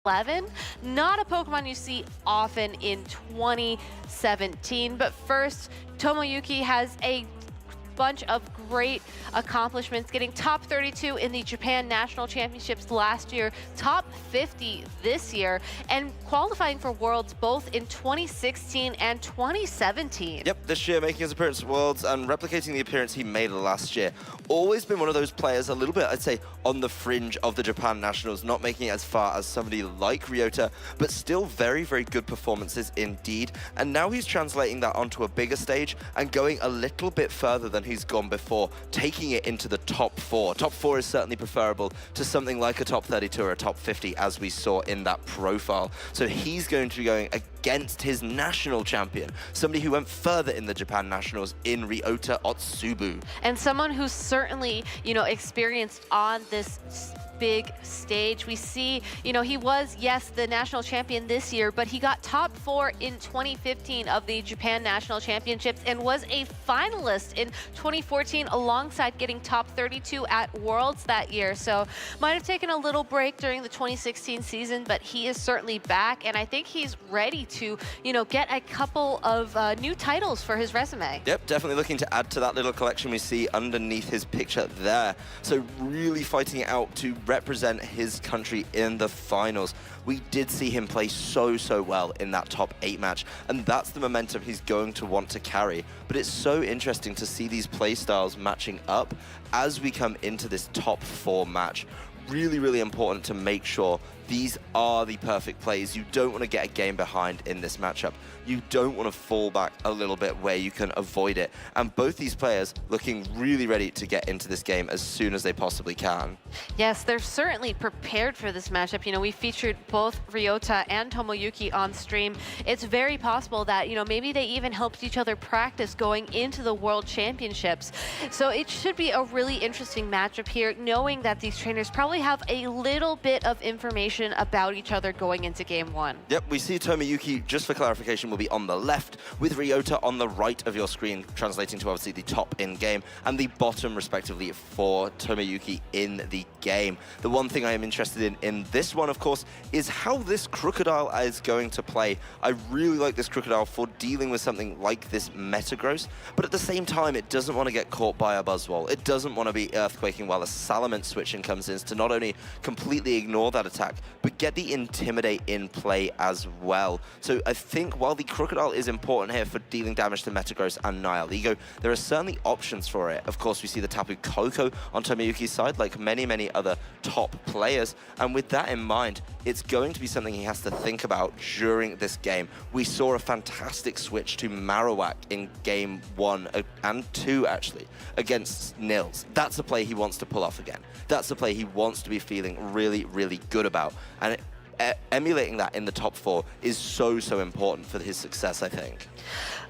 2011. Not a Pokemon you see often in 2017. But first, Tomoyuki has a bunch of great accomplishments, getting top 32 in the Japan National Championships last year, top 50 this year, and qualifying for Worlds both in 2016 and 2017. Yep, this year making his appearance at Worlds and replicating the appearance he made last year. Always been one of those players a little bit, I'd say, on the fringe of the Japan Nationals, not making it as far as somebody like Ryota, but still very, very good performances indeed. And now he's translating that onto a bigger stage and going a little bit further than he's gone before, taking it into the top 4. Top 4 is certainly preferable to something like a top 32 or a top 50, as we saw in that profile. So he's going to be going against his national champion, somebody who went further in the Japan Nationals in Ryota Otsubo. And someone who's certainly, experienced on this big stage. We see, he was, yes, the national champion this year, but he got top 4 in 2015 of the Japan National Championships and was a finalist in 2014 alongside getting top 32 at Worlds that year. So might have taken a little break during the 2016 season, but he is certainly back, and I think he's ready to, get a couple of new titles for his resume. Yep, definitely looking to add to that little collection we see underneath his picture there. So really fighting it out to represent his country in the finals. We did see him play so well in that top 8 match, and that's the momentum he's going to want to carry. But it's so interesting to see these play styles matching up as we come into this top 4 match. Really important to make sure these are the perfect plays. You don't want to get a game behind in this matchup. You don't want to fall back a little bit where you can avoid it. And both these players looking really ready to get into this game as soon as they possibly can. Yes, they're certainly prepared for this matchup. We featured both Ryota and Tomoyuki on stream. It's very possible that, maybe they even helped each other practice going into the World Championships. So it should be a really interesting matchup here, knowing that these trainers probably have a little bit of information about each other going into game 1. Yep, we see Tomoyuki, just for clarification, will be on the left, with Ryota on the right of your screen, translating to obviously the top in game, and the bottom, respectively, for Tomoyuki in the game. The one thing I am interested in this one, of course, is how this Crocodile is going to play. I really like this Crocodile for dealing with something like this Metagross, but at the same time, it doesn't want to get caught by a Buzzwole. It doesn't want to be Earthquaking while a Salamence switching comes in to not only completely ignore that attack, but get the Intimidate in play as well. So I think while the Crocodile is important here for dealing damage to Metagross and Nihilego, there are certainly options for it. Of course, we see the Tapu Koko on Tomoyuki's side, like many other top players. And with that in mind, it's going to be something he has to think about during this game. We saw a fantastic switch to Marowak in game 1 and 2, actually, against Nils. That's a play he wants to pull off again. That's a play he wants to be feeling really good about. And emulating that in the top 4 is so important for his success, I think.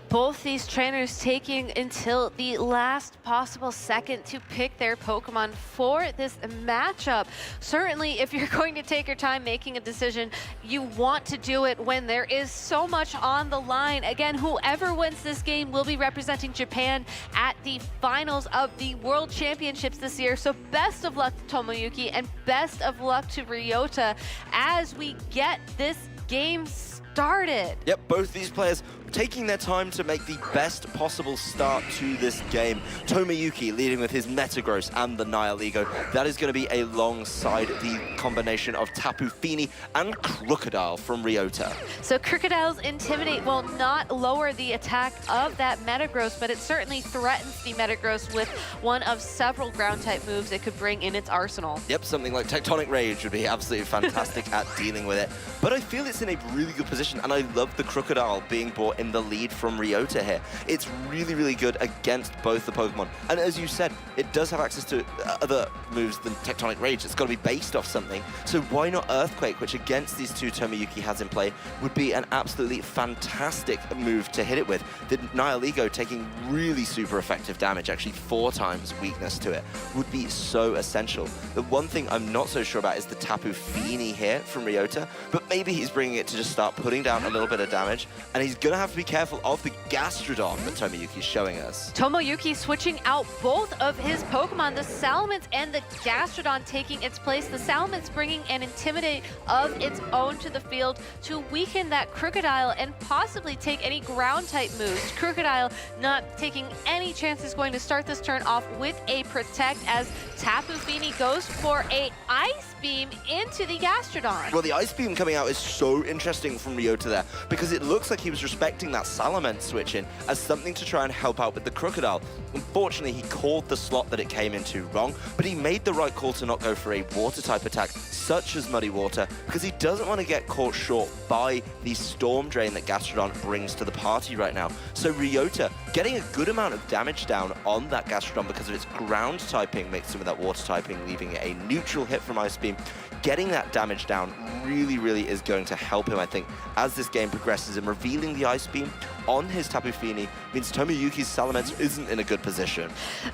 Both these trainers taking until the last possible second to pick their Pokemon for this matchup. Certainly, if you're going to take your time making a decision, you want to do it when there is so much on the line. Again, whoever wins this game will be representing Japan at the finals of the World Championships this year. So best of luck to Tomoyuki and best of luck to Ryota as we get this game started. Yep, both these players taking their time to make the best possible start to this game. Tomoyuki leading with his Metagross and the Nihilego. That is going to be alongside the combination of Tapu Fini and Crocodile from Ryota. So Crocodile's Intimidate will not lower the attack of that Metagross, but it certainly threatens the Metagross with one of several ground-type moves it could bring in its arsenal. Yep, something like Tectonic Rage would be absolutely fantastic at dealing with it. But I feel it's in a really good position, and I love the Crocodile being brought in the lead from Ryota here. It's really good against both the Pokemon. And as you said, it does have access to other moves than Tectonic Rage. It's got to be based off something. So why not Earthquake, which against these two Tomoyuki has in play, would be an absolutely fantastic move to hit it with. The Nihilego taking really super effective damage, actually 4 times weakness to it, would be so essential. The one thing I'm not so sure about is the Tapu Fini here from Ryota, but maybe he's bringing it to just start putting down a little bit of damage, and he's going to have have to be careful of the Gastrodon that Tomoyuki's showing us. Tomoyuki switching out both of his Pokemon, the Salamence and the Gastrodon taking its place. The Salamence bringing an Intimidate of its own to the field to weaken that Crocodile and possibly take any ground-type moves. Crocodile not taking any chances, going to start this turn off with a Protect as Tapu Fini goes for a Ice Beam into the Gastrodon. Well, the Ice Beam coming out is so interesting from Ryota there, because it looks like he was respecting that Salamence switch in as something to try and help out with the Crocodile. Unfortunately, he called the slot that it came into wrong, but he made the right call to not go for a Water-type attack, such as Muddy Water, because he doesn't want to get caught short by the Storm Drain that Gastrodon brings to the party right now. So Ryota getting a good amount of damage down on that Gastrodon because of its ground typing mixed in with that water typing, leaving it a neutral hit from Ice Beam. Getting that damage down really is going to help him, I think, as this game progresses, and revealing the Ice Beam on his Tapu Fini means Tomoyuki's Salamence isn't in a good position.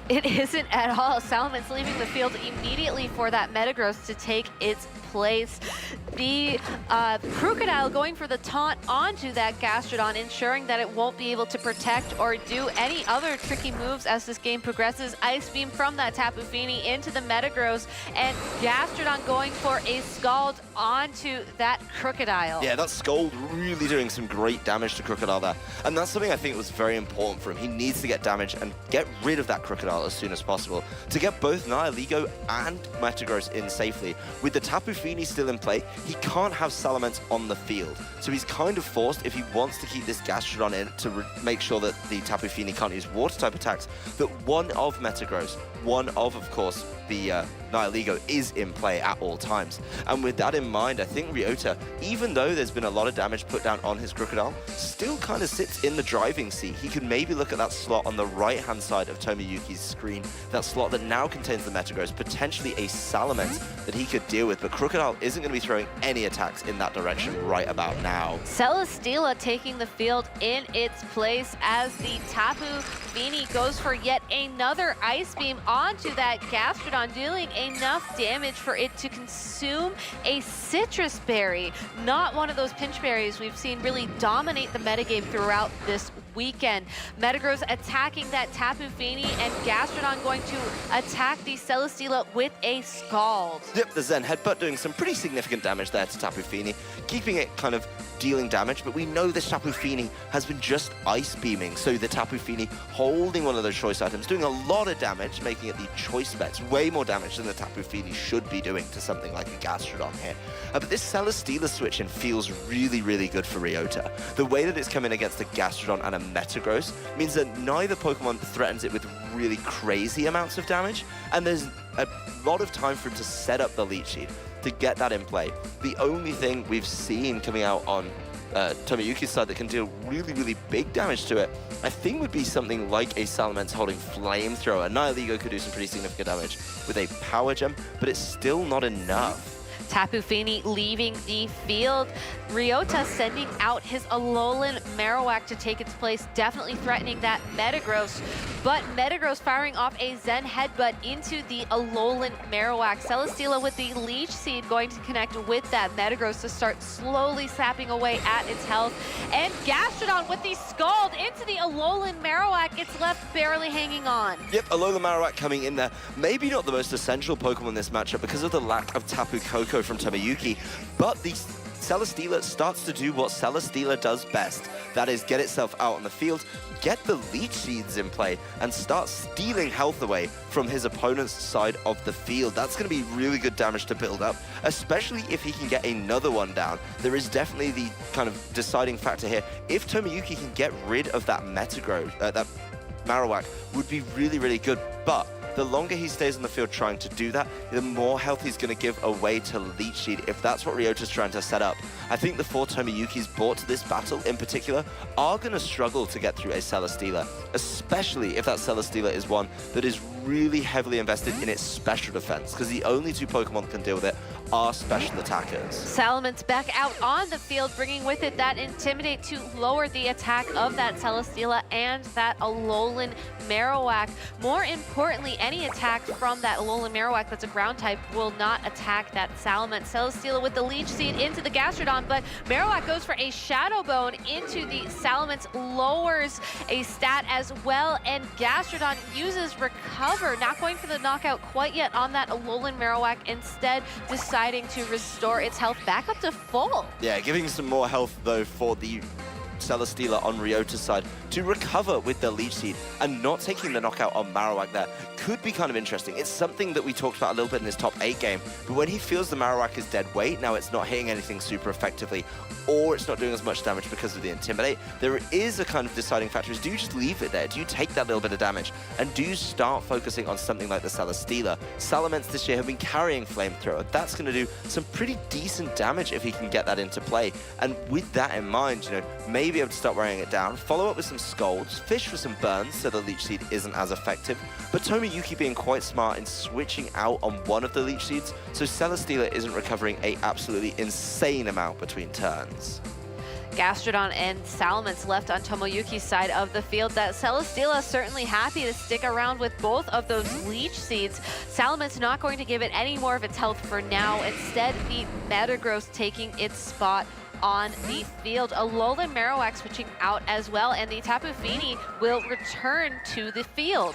It isn't at all. Salamence leaving the field immediately for that Metagross to take its place. The Crocodile going for the taunt onto that Gastrodon, ensuring that it won't be able to protect or do any other tricky moves as this game progresses. Ice Beam from that Tapu Fini into the Metagross, and Gastrodon going for a Scald onto that Crocodile. Yeah, that Scald really doing some great damage to Crocodile there. And that's something I think was very important for him. He needs to get damage and get rid of that Crocodile as soon as possible to get both Nihilego and Metagross in safely. With the Tapu Fini still in play, he can't have Salamence on the field. So he's kind of forced, if he wants to keep this Gastrodon in, to make sure that the Tapu Fini can't use Water-type attacks, that one of Metagross, one of course, the Nihilego is in play at all times. And with that in mind, I think Ryota, even though there's been a lot of damage put down on his Crocodile, still kind of sits in the driving seat. He could maybe look at that slot on the right-hand side of Tomoyuki's screen, that slot that now contains the Metagross, potentially a Salamence that he could deal with, but Crocodile isn't going to be throwing any attacks in that direction right about now. Celesteela taking the field in its place as the Tapu Fini goes for yet another Ice Beam onto that Gastrodon, dealing enough damage for it to consume a Citrus Berry. Not one of those pinch berries we've seen really dominate the metagame throughout this weekend. Metagross attacking that Tapu Fini, and Gastrodon going to attack the Celesteela with a Scald. Yep, the Zen Headbutt doing some pretty significant damage there to Tapu Fini, keeping it kind of dealing damage, but we know this Tapu Fini has been just Ice Beaming, so the Tapu Fini holding one of those choice items, doing a lot of damage, making it the choice bets, way more damage than the Tapu Fini should be doing to something like a Gastrodon here. But this Celesteela switch-in feels really good for Ryota. The way that it's coming against a Gastrodon and a Metagross means that neither Pokemon threatens it with really crazy amounts of damage, and there's a lot of time for him to set up the Leech Seed to get that in play. The only thing we've seen coming out on Tomoyuki's side that can deal really big damage to it, I think would be something like a Salamence holding Flamethrower. Nihilego could do some pretty significant damage with a Power Gem, but it's still not enough. Tapu Fini leaving the field. Ryota sending out his Alolan Marowak to take its place, definitely threatening that Metagross. But Metagross firing off a Zen Headbutt into the Alolan Marowak. Celesteela with the Leech Seed going to connect with that Metagross to start slowly sapping away at its health. And Gastrodon with the Scald into the Alolan Marowak. It's left barely hanging on. Yep, Alolan Marowak coming in there. Maybe not the most essential Pokemon in this matchup because of the lack of Tapu Koko from Tomoyuki, but the Celesteela starts to do what Celesteela does best. That is, get itself out on the field, get the Leech Seeds in play, and start stealing health away from his opponent's side of the field. That's going to be really good damage to build up, especially if he can get another one down. There is definitely the kind of deciding factor here. If Tomoyuki can get rid of that Metagross, that Marowak, would be really good, but the longer he stays on the field trying to do that, the more health he's going to give away to Leech Seed if that's what Ryota's trying to set up. I think the four Tomoyukis brought to this battle in particular are going to struggle to get through a Celesteela, especially if that Celesteela is one that is really heavily invested in its special defense, because the only two Pokemon that can deal with it are special attackers. Salamence back out on the field, bringing with it that Intimidate to lower the attack of that Celesteela and that Alolan Marowak. More importantly, any attack from that Alolan Marowak that's a ground type will not attack that Salamence. Celesteela with the Leech Seed into the Gastrodon, Gastrodon, but Marowak goes for a Shadow Bone into the Salamence, lowers a stat as well, and Gastrodon uses Recover, not going for the knockout quite yet on that Alolan Marowak, instead deciding to restore its health back up to full. Yeah, giving some more health though for the Celesteela on Ryota's side to recover with the Leech Seed, and not taking the knockout on Marowak there could be kind of interesting. It's something that we talked about a little bit in his top 8 game, but when he feels the Marowak is dead weight, now it's not hitting anything super effectively, or it's not doing as much damage because of the Intimidate, there is a kind of deciding factor is, do you just leave it there? Do you take that little bit of damage? And do you start focusing on something like the Celesteela? Salamence this year have been carrying Flamethrower. That's going to do some pretty decent damage if he can get that into play. And with that in mind, you know, maybe able to start wearing it down, follow up with some Scalds, fish for some burns so the Leech Seed isn't as effective. But Tomoyuki being quite smart in switching out on one of the Leech Seeds, so Celesteela isn't recovering a absolutely insane amount between turns. Gastrodon and Salamence left on Tomoyuki's side of the field. That Celesteela certainly happy to stick around with both of those Leech Seeds. Salamence not going to give it any more of its health for now. Instead, the Metagross taking its spot on the field. Alolan Marowak switching out as well, and the Tapu Fini will return to the field.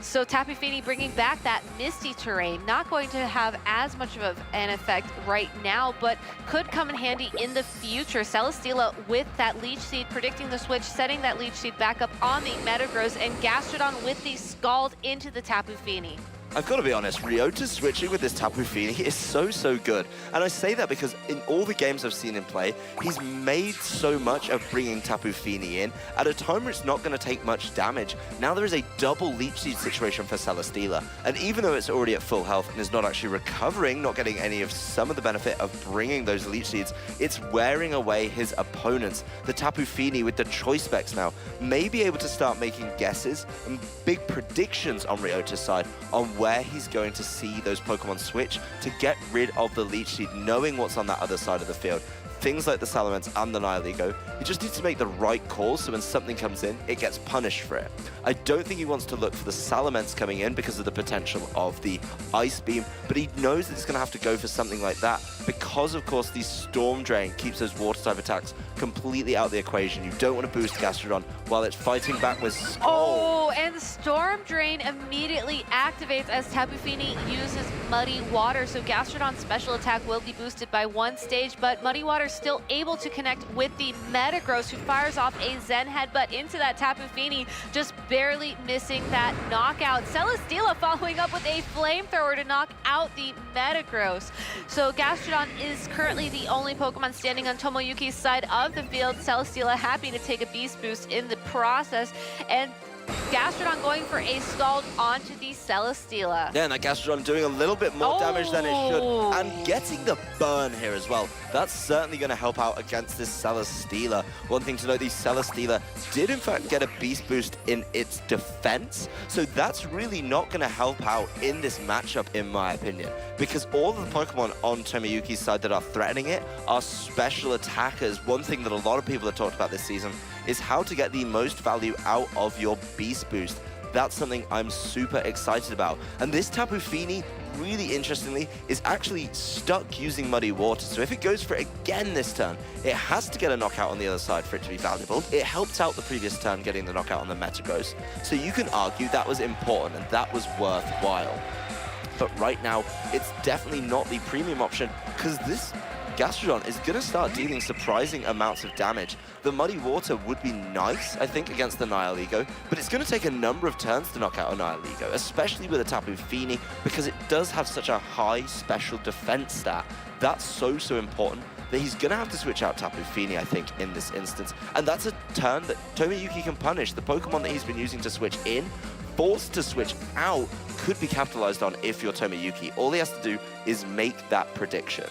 So Tapu Fini bringing back that misty terrain, not going to have as much of an effect right now, but could come in handy in the future. Celesteela with that Leech Seed, predicting the switch, setting that Leech Seed back up on the Metagross, and Gastrodon with the Scald into the Tapu Fini. I've got to be honest, Ryota switching with this Tapu Fini is so good. And I say that because in all the games I've seen him play, he's made so much of bringing Tapu Fini in at a time where it's not going to take much damage. Now there is a double Leech Seed situation for Celesteela. And even though it's already at full health and is not actually recovering, not getting any of some of the benefit of bringing those Leech Seeds, it's wearing away his opponents. The Tapu Fini with the choice specs now may be able to start making guesses and big predictions on Ryota's side on where he's going to see those Pokemon switch to get rid of the Leech Seed, knowing what's on that other side of the field. Things like the Salamence and the Nihilego, he just needs to make the right call so when something comes in, it gets punished for it. I don't think he wants to look for the Salamence coming in because of the potential of the Ice Beam, but he knows that he's going to have to go for something like that because, of course, the Storm Drain keeps those Water-type attacks completely out of the equation. You don't want to boost Gastrodon while it's fighting back with Skull. Oh, and Storm Drain immediately activates as Tapu Fini uses Muddy Water, so Gastrodon's special attack will be boosted by 1 stage, but Muddy Water still able to connect with the Metagross, who fires off a Zen Headbutt into that Tapu Fini, just barely missing that knockout. Celesteela following up with a Flamethrower to knock out the Metagross. So Gastrodon is currently the only Pokemon standing on Tomoyuki's side of the field. Celesteela happy to take a Beast Boost in the process, and Gastrodon going for a Scald onto the Celesteela. Yeah, and that Gastrodon doing a little bit more damage than it should, and getting the burn here as well. That's certainly going to help out against this Celesteela. One thing to note, the Celesteela did in fact get a Beast Boost in its defense, so that's really not going to help out in this matchup, in my opinion, because all of the Pokemon on Tomoyuki's side that are threatening it are special attackers. One thing that a lot of people have talked about this season is how to get the most value out of your Beast Boost. That's something I'm super excited about. And this Tapu Fini, really interestingly, is actually stuck using Muddy Water. So if it goes for it again this turn, it has to get a knockout on the other side for it to be valuable. It helped out the previous turn getting the knockout on the Metagross. So you can argue that was important and that was worthwhile. But right now, it's definitely not the premium option because this Gastrodon is going to start dealing surprising amounts of damage. The Muddy Water would be nice, I think, against the Nihilego, but it's going to take a number of turns to knock out a Nihilego, especially with a Tapu Fini, because it does have such a high special defense stat. That's so important that he's going to have to switch out Tapu Fini, I think, in this instance. And that's a turn that Tomoyuki can punish. The Pokemon that he's been using to switch in, forced to switch out, could be capitalized on if you're Tomoyuki. All he has to do is make that prediction.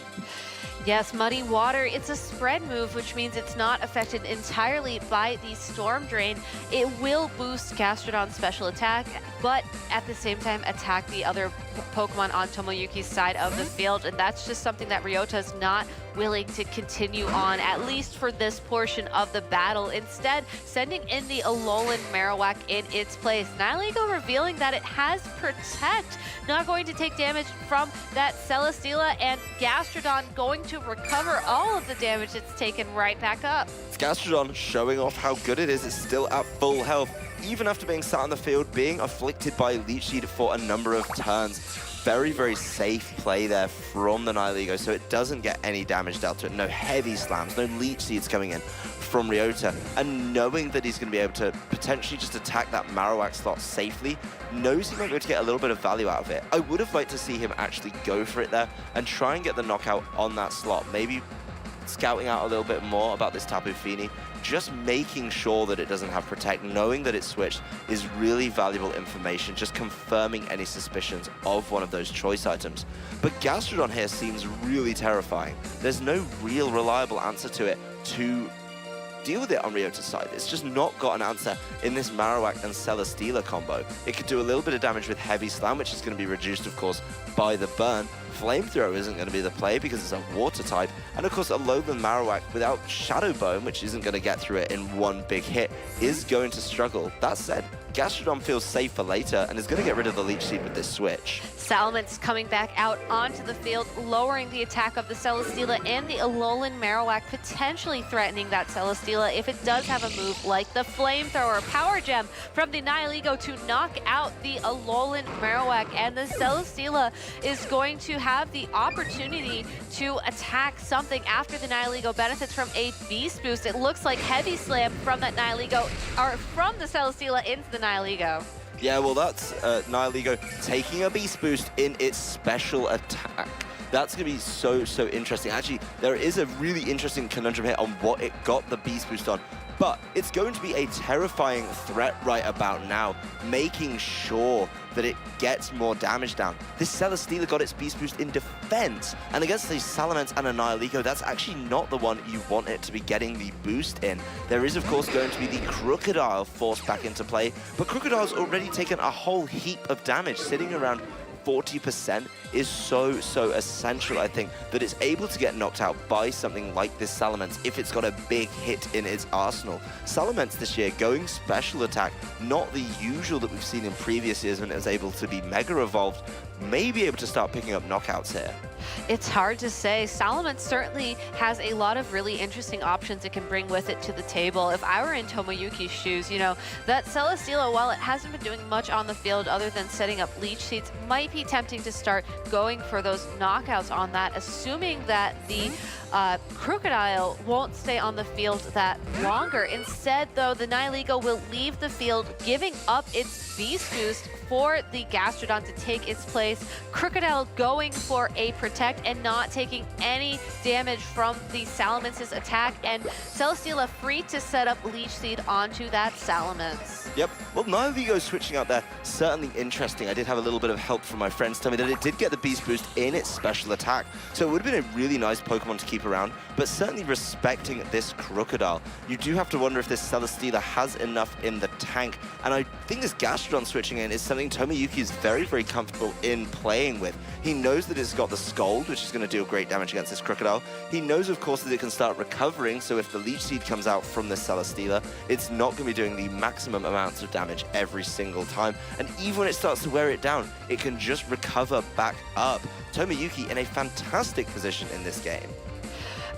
Yes, Muddy Water, it's a spread move, which means it's not affected entirely by the Storm Drain. It will boost Gastrodon's special attack, but at the same time attack the other Pokemon on Tomoyuki's side of the field, and that's just something that Ryota is not willing to continue on, at least for this portion of the battle. Instead, sending in the Alolan Marowak in its place. Nihilego revealing that it has Protect, not going to take damage from that Celesteela, and Gastrodon going to recover all of the damage it's taken right back up. It's Gastrodon showing off how good it is. It's still at full health, even after being sat on the field, being afflicted by Leech Seed for a number of turns. Very, very safe play there from the Nihilego, so it doesn't get any damage dealt to it. No heavy slams, no Leech Seeds coming in from Ryota. And knowing that he's going to be able to potentially just attack that Marowak slot safely, knows he might be able to get a little bit of value out of it. I would have liked to see him actually go for it there and try and get the knockout on that slot. Maybe scouting out a little bit more about this Tapu Fini, just making sure that it doesn't have Protect, knowing that it's switched is really valuable information, just confirming any suspicions of one of those choice items. But Gastrodon here seems really terrifying. There's no real reliable answer to it to deal with it on Ryota's side. It's just not got an answer in this Marowak and Celesteela combo. It could do a little bit of damage with Heavy Slam, which is going to be reduced, of course, by the burn. Flamethrower isn't going to be the play because it's a water type. And of course, a Alolan Marowak without Shadow Bone, which isn't going to get through it in one big hit, is going to struggle. That said, Gastrodon feels safe for later and is going to get rid of the Leech Seed with this switch. Salamence coming back out onto the field, lowering the attack of the Celesteela and the Alolan Marowak, potentially threatening that Celesteela if it does have a move like the Flamethrower. Power Gem from the Nihilego to knock out the Alolan Marowak, and the Celesteela is going to have the opportunity to attack something after the Nihilego benefits from a Beast Boost. It looks like Heavy Slam from that Nihilego, or from the Celesteela into the Nihilego. Yeah, well, that's Nihilego taking a Beast Boost in its special attack. That's going to be so interesting. Actually, there is a really interesting conundrum here on what it got the Beast Boost on. But it's going to be a terrifying threat right about now, making sure that it gets more damage down. This Celesteela got its Beast Boost in defense, and against the Salamence and a Nihilego, that's actually not the one you want it to be getting the boost in. There is, of course, going to be the Crocodile forced back into play, but Crocodile's already taken a whole heap of damage, sitting around 40% is so essential, I think, that it's able to get knocked out by something like this Salamence if it's got a big hit in its arsenal. Salamence this year going special attack, not the usual that we've seen in previous years when it was able to be Mega Evolved, may be able to start picking up knockouts here. It's hard to say. Salamence certainly has a lot of really interesting options it can bring with it to the table. If I were in Tomoyuki's shoes, you know, that Celesteela, while it hasn't been doing much on the field other than setting up Leech Seeds, might be tempting to start going for those knockouts on that, assuming that the Crocodile won't stay on the field that longer. Instead, though, the Nihilego will leave the field, giving up its Beast Boost for the Gastrodon to take its place. Crocodile going for a Protect and not taking any damage from the Salamence's attack, and Celesteela free to set up Leech Seed onto that Salamence. Yep, well, Nihilego switching out there, certainly interesting. I did have a little bit of help from my friends tell me that it did get the Beast Boost in its special attack, so it would have been a really nice Pokemon to keep around, but certainly respecting this Crocodile. You do have to wonder if this Celesteela has enough in the tank, and I think this Gastrodon switching in is something Tomoyuki is very comfortable in playing with. He knows that it's got the Scald, which is going to deal great damage against this Crocodile. He knows, of course, that it can start recovering, so if the Leech Seed comes out from this Celesteela, it's not going to be doing the maximum amounts of damage every single time, and even when it starts to wear it down, it can just recover back up. Tomoyuki in a fantastic position in this game.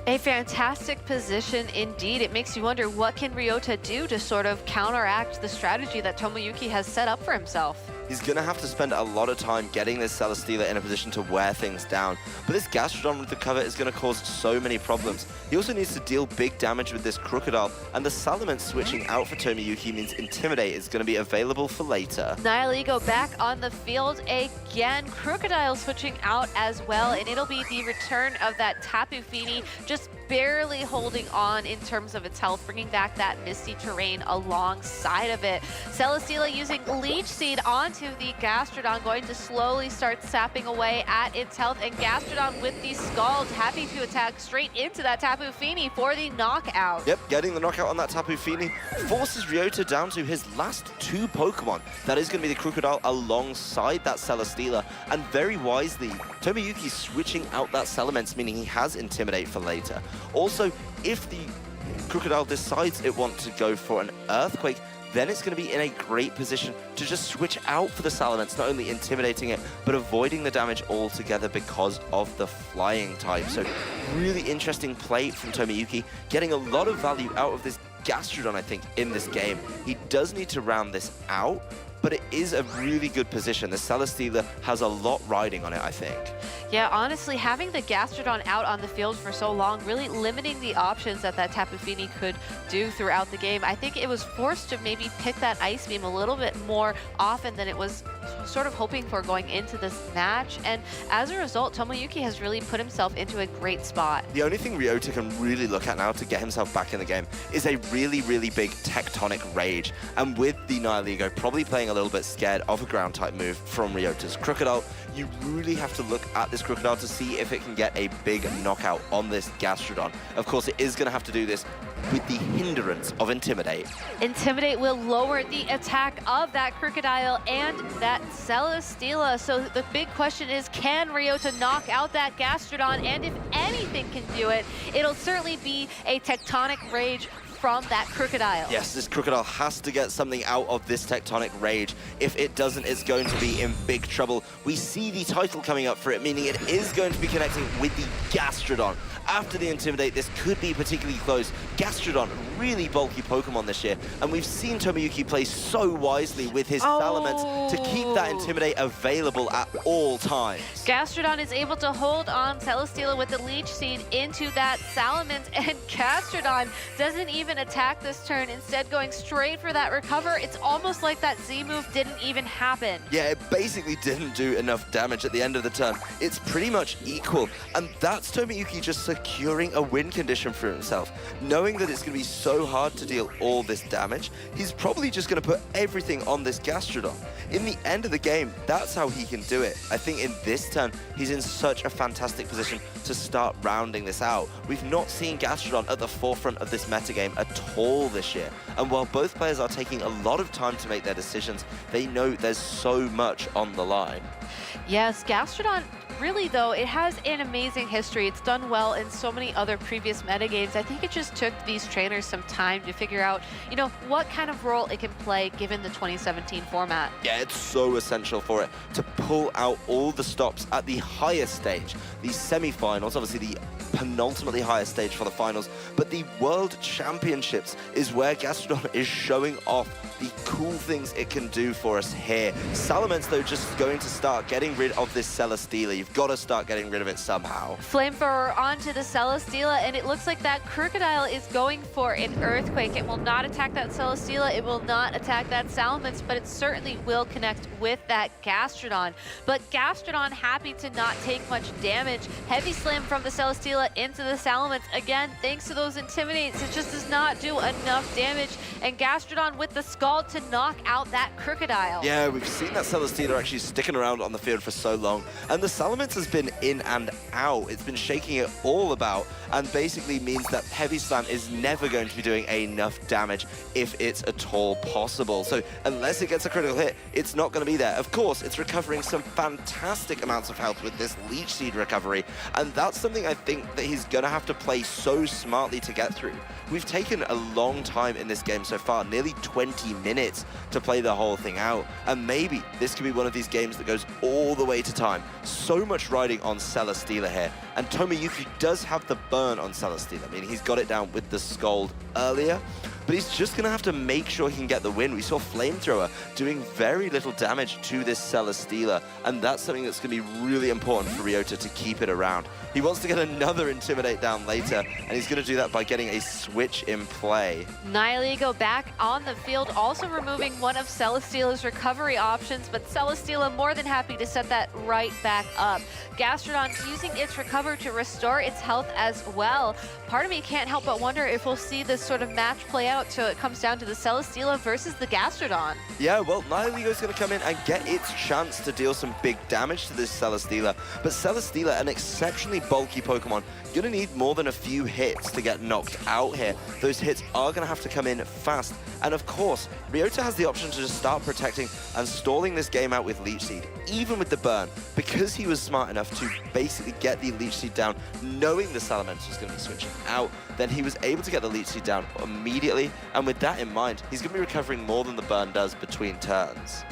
A fantastic position indeed. It makes you wonder, what can Ryota do to sort of counteract the strategy that Tomoyuki has set up for himself? He's going to have to spend a lot of time getting this Celesteela in a position to wear things down. But this Gastrodon with the cover is going to cause so many problems. He also needs to deal big damage with this Crocodile, and the Salamence switching out for Tomoyuki means Intimidate is going to be available for later. Nihilego back on the field again. Crocodile switching out as well, and it'll be the return of that Tapu Fini, just barely holding on in terms of its health, bringing back that misty terrain alongside of it. Celesteela using Leech Seed onto the Gastrodon, going to slowly start sapping away at its health, and Gastrodon with the Scald, happy to attack straight into that Tapu Fini for the knockout. Yep, getting the knockout on that Tapu Fini forces Ryota down to his last 2 Pokemon. That is going to be the Crocodile alongside that Celesteela, and very wisely, Tomoyuki switching out that Salamence, meaning he has Intimidate for later. Also, if the Crocodile decides it wants to go for an Earthquake, then it's going to be in a great position to just switch out for the Salamence, not only intimidating it, but avoiding the damage altogether because of the flying type. So really interesting play from Tomoyuki, getting a lot of value out of this Gastrodon, I think, in this game. He does need to round this out, but it is a really good position. The Celesteela has a lot riding on it, I think. Yeah, honestly, having the Gastrodon out on the field for so long, really limiting the options that Tapu Fini could do throughout the game. I think it was forced to maybe pick that Ice Beam a little bit more often than it was sort of hoping for going into this match. And as a result, Tomoyuki has really put himself into a great spot. The only thing Ryota can really look at now to get himself back in the game is a really, really big Tectonic Rage. And with the Nihilego probably playing a little bit scared of a ground type move from Ryota's Crocodile, you really have to look at this Crocodile to see if it can get a big knockout on this Gastrodon. Of course, it is going to have to do this with the hindrance of Intimidate. Intimidate will lower the attack of that Crocodile and that Celesteela. So the big question is, can Ryota knock out that Gastrodon? And if anything can do it, it'll certainly be a Tectonic Rage from that Crocodile. Yes, this Crocodile has to get something out of this Tectonic Rage. If it doesn't, it's going to be in big trouble. We see the title coming up for it, meaning it is going to be connecting with the Gastrodon. After the Intimidate, this could be particularly close. Gastrodon, really bulky Pokemon this year, and we've seen Tomoyuki play so wisely with his Salamence to keep that Intimidate available at all times. Gastrodon is able to hold on Celesteela with the Leech Seed into that Salamence, and Gastrodon doesn't even attack this turn, instead going straight for that recover. It's almost like that Z move didn't even happen. Yeah, it basically didn't do enough damage at the end of the turn. It's pretty much equal, and that's Tomoyuki just securing a win condition for himself. Knowing that it's going to be so hard to deal all this damage, he's probably just going to put everything on this Gastrodon. In the end of the game, that's how he can do it. I think in this turn, he's in such a fantastic position to start rounding this out. We've not seen Gastrodon at the forefront of this metagame at all this year. And while both players are taking a lot of time to make their decisions, they know there's so much on the line. Yes, Gastrodon, really though, it has an amazing history. It's done well in so many other previous metagames. I think it just took these trainers some time to figure out, you know, what kind of role it can play given the 2017 format. Yeah, it's so essential for it to pull out all the stops at the highest stage. The semi-finals, obviously the penultimately highest stage for the finals, but the World Championships is where Gastrodon is showing off the cool things it can do for us here. Salamence, though, just going to start getting rid of this Celesteela. You've got to start getting rid of it somehow. Flamethrower onto the Celesteela, and it looks like that Crocodile is going for an Earthquake. It will not attack that Celesteela, it will not attack that Salamence, but it certainly will connect with that Gastrodon. But Gastrodon happy to not take much damage. Heavy Slam from the Celesteela into the Salamence. Again, thanks to those Intimidates, it just does not do enough damage. And Gastrodon with the Scald to knock out that Crocodile. Yeah, we've seen that Celesteela actually sticking around on the field for so long. And the Salamence has been in and out. It's been shaking it all about, and basically means that Heavy Slam is never going to be doing enough damage if it's at all possible. So unless it gets a critical hit, it's not going to be there. Of course, it's recovering some fantastic amounts of health with this Leech Seed recovery, and that's something I think that he's going to have to play so smartly to get through. We've taken a long time in this game so far, nearly 20 minutes to play the whole thing out, and maybe this could be one of these games that goes all the way to time. So much riding on Celesteela here, and Tomoyuki does have the burn on Celesteela, meaning he's got it down with the Scald earlier, but he's just going to have to make sure he can get the win. We saw Flamethrower doing very little damage to this Celesteela, and that's something that's going to be really important for Ryota to keep it around. He wants to get another Intimidate down later, and he's going to do that by getting a switch in play. Nihilego back on the field, also removing one of Celesteela's recovery options, but Celesteela more than happy to set that right back up. Gastrodon using its recover to restore its health as well. Part of me can't help but wonder if we'll see this sort of match play out so it comes down to the Celesteela versus the Gastrodon. Yeah, well, Nihilego's going to come in and get its chance to deal some big damage to this Celesteela, but Celesteela, an exceptionally bulky Pokemon, going to need more than a few hits to get knocked out here. Those hits are going to have to come in fast, and of course, Ryota has the option to just start protecting and stalling this game out with Leech Seed, even with the burn, because he was smart enough to basically get the Leech Seed down, knowing the Salamence was going to be switching out. Then he was able to get the Leech Seed down immediately, and with that in mind, he's going to be recovering more than the burn does between turns.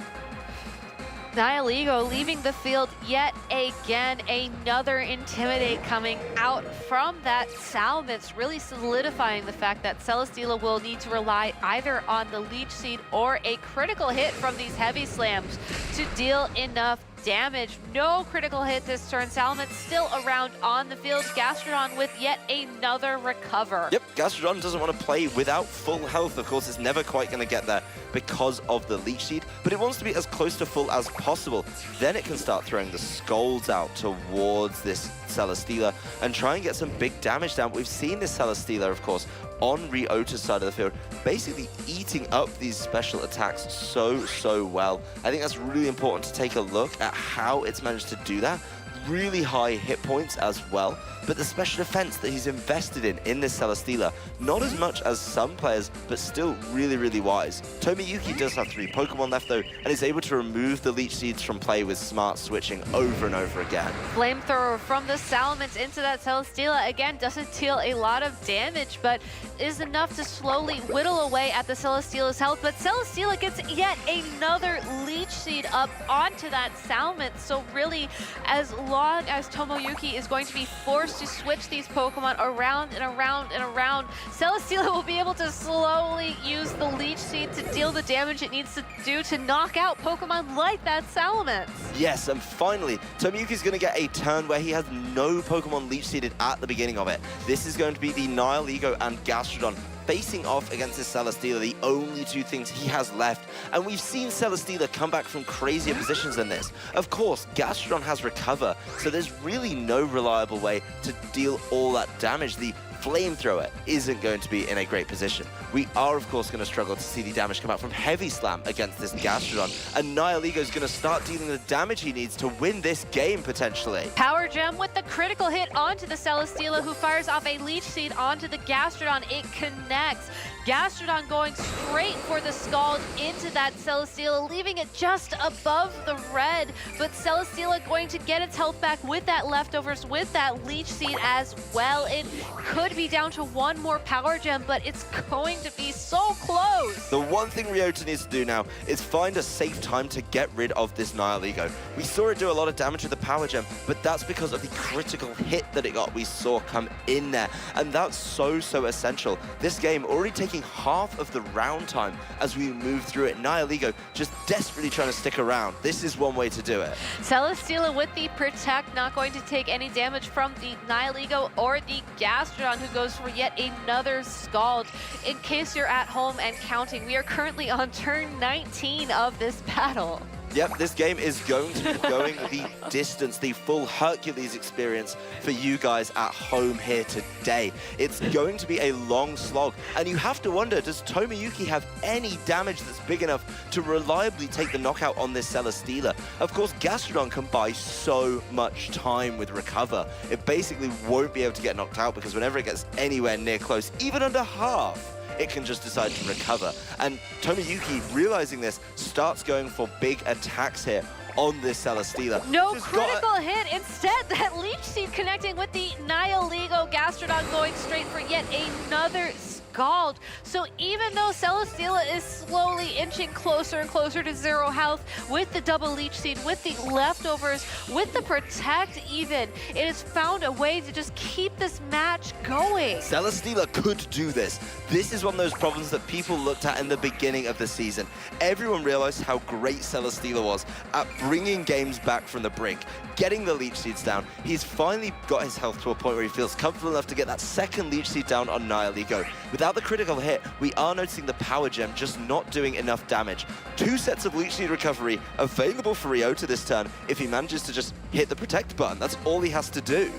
Nihilego leaving the field yet again. Another Intimidate coming out from that Salamence, really solidifying the fact that Celesteela will need to rely either on the Leech Seed or a critical hit from these heavy slams to deal enough damage. No critical hit this turn. Salamence still around on the field. Gastrodon with yet another recover. Yep, Gastrodon doesn't want to play without full health. Of course, it's never quite going to get there because of the Leech Seed, but it wants to be as close to full as possible. Then it can start throwing the Scolds out towards this Celesteela and try and get some big damage down. We've seen this Celesteela, of course, on Ryota's side of the field, basically eating up these special attacks so well. I think that's really important to take a look at how it's managed to do that. Really high hit points as well, but the special defense that he's invested in this Celesteela, not as much as some players, but still really wise. Tomoyuki does have 3 Pokemon left though, and is able to remove the Leech Seeds from play with smart switching over and over again. Flamethrower from the Salamence into that Celesteela, again, doesn't deal a lot of damage, but is enough to slowly whittle away at the Celesteela's health, but Celesteela gets yet another Leech Seed up onto that Salamence, so really, as long as Tomoyuki is going to be forced to switch these Pokemon around and around and around, Celesteela will be able to slowly use the Leech Seed to deal the damage it needs to do to knock out Pokemon like that Salamence. Yes, and finally, Tomoyuki's going to get a turn where he has no Pokemon Leech Seeded at the beginning of it. This is going to be the Nihilego and Gastrodon facing off against this Celesteela, the only 2 things he has left. And we've seen Celesteela come back from crazier positions than this. Of course, Gastrodon has Recover, so there's really no reliable way to deal all that damage. The Flamethrower isn't going to be in a great position. We are, of course, going to struggle to see the damage come out from Heavy Slam against this Gastrodon, and Nihilego's going to start dealing the damage he needs to win this game, potentially. Power Gem with the critical hit onto the Celesteela, who fires off a Leech Seed onto the Gastrodon. It connects. Gastrodon going straight for the Scald into that Celesteela, leaving it just above the red, but Celesteela going to get its health back with that leftovers, with that Leech Seed as well. It could be down to 1 more Power Gem, but it's going to be so close. The one thing Ryota needs to do now is find a safe time to get rid of this Nihilego. We saw it do a lot of damage with the Power Gem, but that's because of the critical hit that it got. We saw come in there, and that's so essential. This game already taking half of the round time as we move through it. Nihilego just desperately trying to stick around. This is one way to do it. Celesteela with the Protect, not going to take any damage from the Nihilego or the Gastrodon, who goes for yet another Scald. In case you're at home and counting, we are currently on turn 19 of this battle. Yep, this game is going to be going the distance, the full Hercules experience for you guys at home here today. It's going to be a long slog, and you have to wonder, does Tomoyuki have any damage that's big enough to reliably take the knockout on this Celesteela? Of course, Gastrodon can buy so much time with Recover. It basically won't be able to get knocked out because whenever it gets anywhere near close, even under half, it can just decide to recover. And Tomoyuki, realizing this, starts going for big attacks here on this Celesteela. No critical hit. Instead, that Leech Seed connecting with the Nihilego. Gastrodon going straight for yet another Scald. Scald. So even though Celesteela is slowly inching closer and closer to 0 health, with the double Leech Seed, with the leftovers, with the Protect even, it has found a way to just keep this match going. Celesteela could do this. This is one of those problems that people looked at in the beginning of the season. Everyone realized how great Celesteela was at bringing games back from the brink, getting the Leech Seeds down. He's finally got his health to a point where he feels comfortable enough to get that second Leech Seed down on Nihilego. Without the critical hit, we are noticing the Power Gem just not doing enough damage. 2 sets of Leech Seed recovery available for Ryota this turn if he manages to just hit the Protect button. That's all he has to do.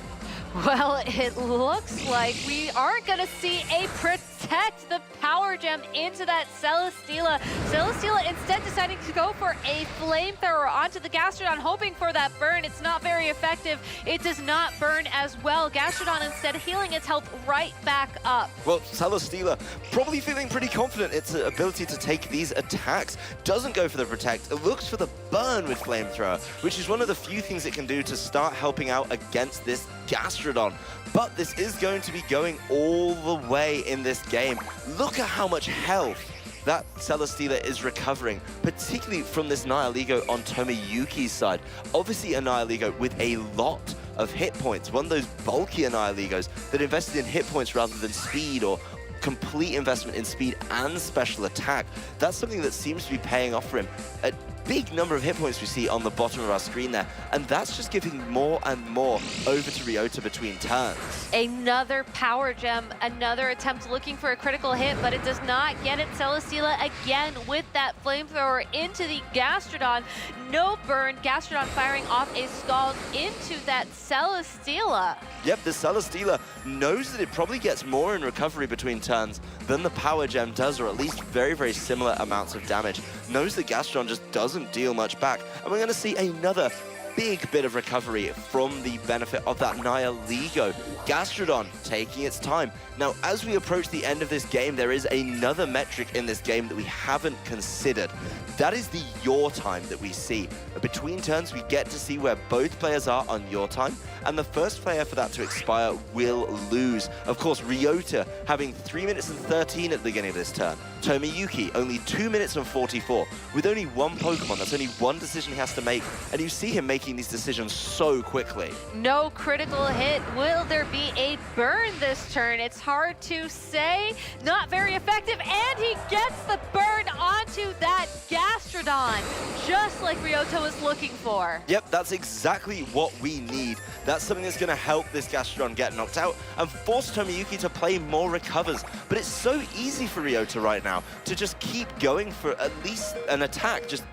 Well, it looks like we are going to see a Protect the Power Gem into that Celesteela. Celesteela instead deciding to go for a Flamethrower onto the Gastrodon, hoping for that burn. It's not very effective. It does not burn as well. Gastrodon instead healing its health right back up. Well, Celesteela probably feeling pretty confident its ability to take these attacks. Doesn't go for the Protect. It looks for the burn with Flamethrower, which is one of the few things it can do to start helping out against this Gastrodon. But this is going to be going all the way in this game. Look at how much health that Celesteela is recovering, particularly from this Nihilego on Tomoyuki's side. Obviously a Nihilego with a lot of hit points, one of those bulky Nihilegos that invested in hit points rather than speed, or complete investment in speed and special attack. That's something that seems to be paying off for him. A big number of hit points we see on the bottom of our screen there, and that's just giving more and more over to Ryota between turns. Another Power Gem, another attempt looking for a critical hit, but it does not get it. Celesteela again with that Flamethrower into the Gastrodon. No burn, Gastrodon firing off a Scald into that Celesteela. Yep, the Celesteela knows that it probably gets more in recovery between turns than the Power Gem does, or at least very, very similar amounts of damage. Knows that Gastrodon just doesn't deal much back, and we're going to see another big bit of recovery from the benefit of that Nihilego. Gastrodon taking its time. Now, as we approach the end of this game, there is another metric in this game that we haven't considered. That is the your time that we see. Between turns, we get to see where both players are on your time, and the first player for that to expire will lose. Of course, Ryota having 3 minutes and 13 at the beginning of this turn. Tomoyuki only 2 minutes and 44. With only one Pokemon, that's only one decision he has to make, and you see him making these decisions so quickly. No critical hit. Will there be a burn this turn? It's hard to say. Not very effective, and he gets the burn onto that Gastrodon, just like Ryota was looking for. Yep, that's exactly what we need. That's something that's going to help this Gastrodon get knocked out and force Tomoyuki to play more recovers. But it's so easy for Ryota right now to just keep going for at least an attack. Just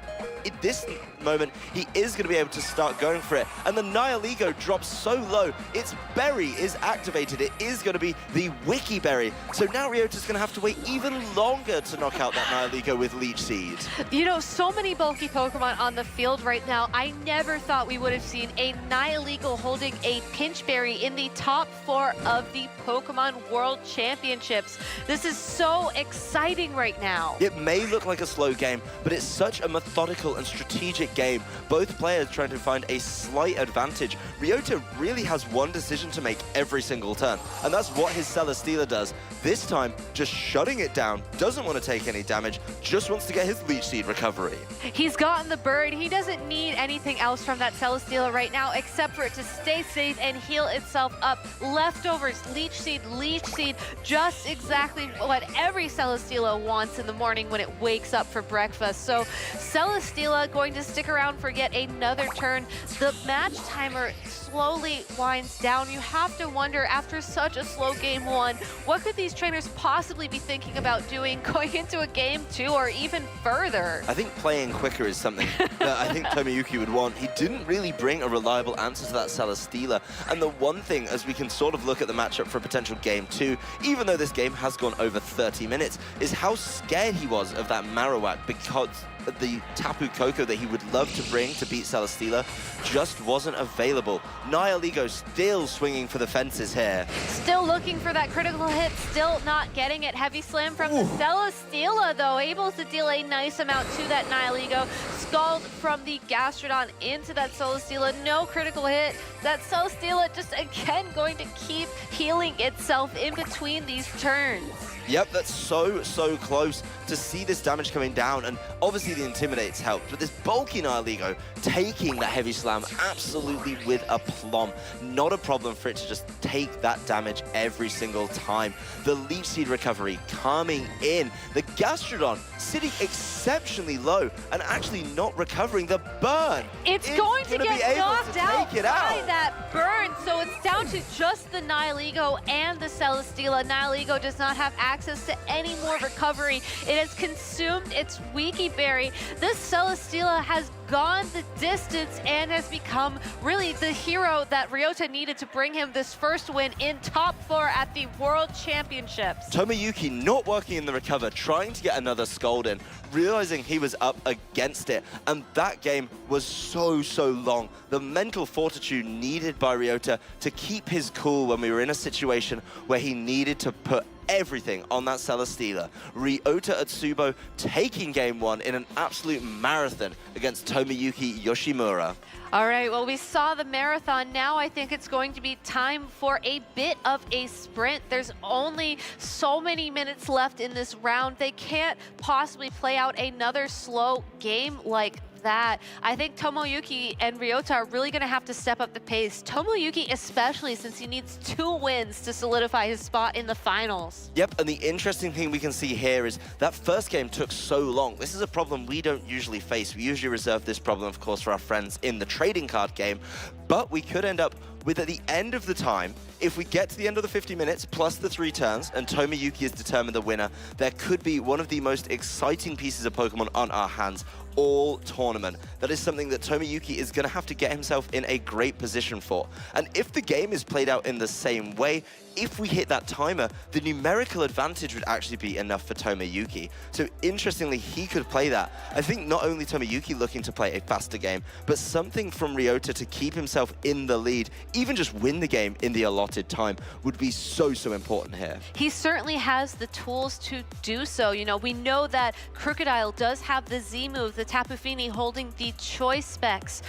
at this moment, he is going to be able to start going for it. And the Nihilego drops so low, its berry is activated. It is going to be the Wiki Berry. So now Ryota's going to have to wait even longer to knock out that Nihilego with Leech Seed. You know, so many bulky Pokemon on the field right now. I never thought we would have seen a Nihilego holding a Pinch Berry in the top 4 of the Pokemon World Championships. This is so exciting right now. It may look like a slow game, but it's such a methodical and strategic game. Both players trying to find a slight advantage. Ryota really has one decision to make every single turn, and that's what his Celesteela does. This time, just shutting it down, doesn't want to take any damage, just wants to get his Leech Seed recovery. He's gotten the bird. He doesn't need anything else from that Celesteela right now except for it to stay safe and heal itself up. Leftovers, Leech Seed, just exactly what every Celesteela wants in the morning when it wakes up for breakfast. So Celesteela going to stick around for yet another turn. The match timer slowly winds down. You have to wonder, after such a slow game 1, what could these trainers possibly be thinking about doing going into a game 2 or even further? I think playing quicker is something that I think Tomoyuki would want. He didn't really bring a reliable answer to that Celesteela. And the one thing, as we can sort of look at the matchup for a potential game 2, even though this game has gone over 30 minutes, is how scared he was of that Marowak because the Tapu Tapu Koko that he would love to bring to beat Celesteela just wasn't available. Nihiligo still swinging for the fences here. Still looking for that critical hit, still not getting it. Heavy slam from the Celesteela, though, able to deal a nice amount to that Nihiligo. Scald from the Gastrodon into that Celesteela, no critical hit. That Celesteela just again going to keep healing itself in between these turns. Yep, that's so close to see this damage coming down, and obviously the Intimidate's helped, but this bulky Nihiligo taking that heavy slam absolutely with aplomb. Not a problem for it to just take that damage every single time. The Leech Seed recovery coming in. The Gastrodon sitting exceptionally low and actually not recovering the burn. It's going to get knocked out by that burn, so it's down to just the Nihiligo and the Celesteela. Nihiligo does not have access to any more recovery. It has consumed its Wiki Berry. This Celesteela has gone the distance and has become really the hero that Ryota needed to bring him this first win in top 4 at the World Championships. Tomoyuki not working in the recover, trying to get another Scald in, realizing he was up against it, and that game was so long. The mental fortitude needed by Ryota to keep his cool when we were in a situation where he needed to put everything on that Celesteela. Ryota Otsubo taking game 1 in an absolute marathon against Tomoyuki Yoshimura. All right, well, we saw the marathon. Now I think it's going to be time for a bit of a sprint. There's only so many minutes left in this round. They can't possibly play out another slow game like that. I think Tomoyuki and Ryota are really going to have to step up the pace. Tomoyuki especially, since he needs 2 wins to solidify his spot in the finals. Yep, and the interesting thing we can see here is that first game took so long. This is a problem we don't usually face. We usually reserve this problem, of course, for our friends in the trading card game, but we could end up with, at the end of the time, if we get to the end of the 50 minutes plus the 3 turns and Tomoyuki is determined the winner, there could be one of the most exciting pieces of Pokemon on our hands all tournament. That is something that Tomoyuki is going to have to get himself in a great position for. And if the game is played out in the same way, if we hit that timer, the numerical advantage would actually be enough for Tomoyuki. So interestingly, he could play that. I think not only Tomoyuki looking to play a faster game, but something from Ryota to keep himself in the lead, even just win the game in the allotted time, would be so important here. He certainly has the tools to do so. You know, we know that Crocodile does have the Z move, the Tapu Fini holding the choice specs.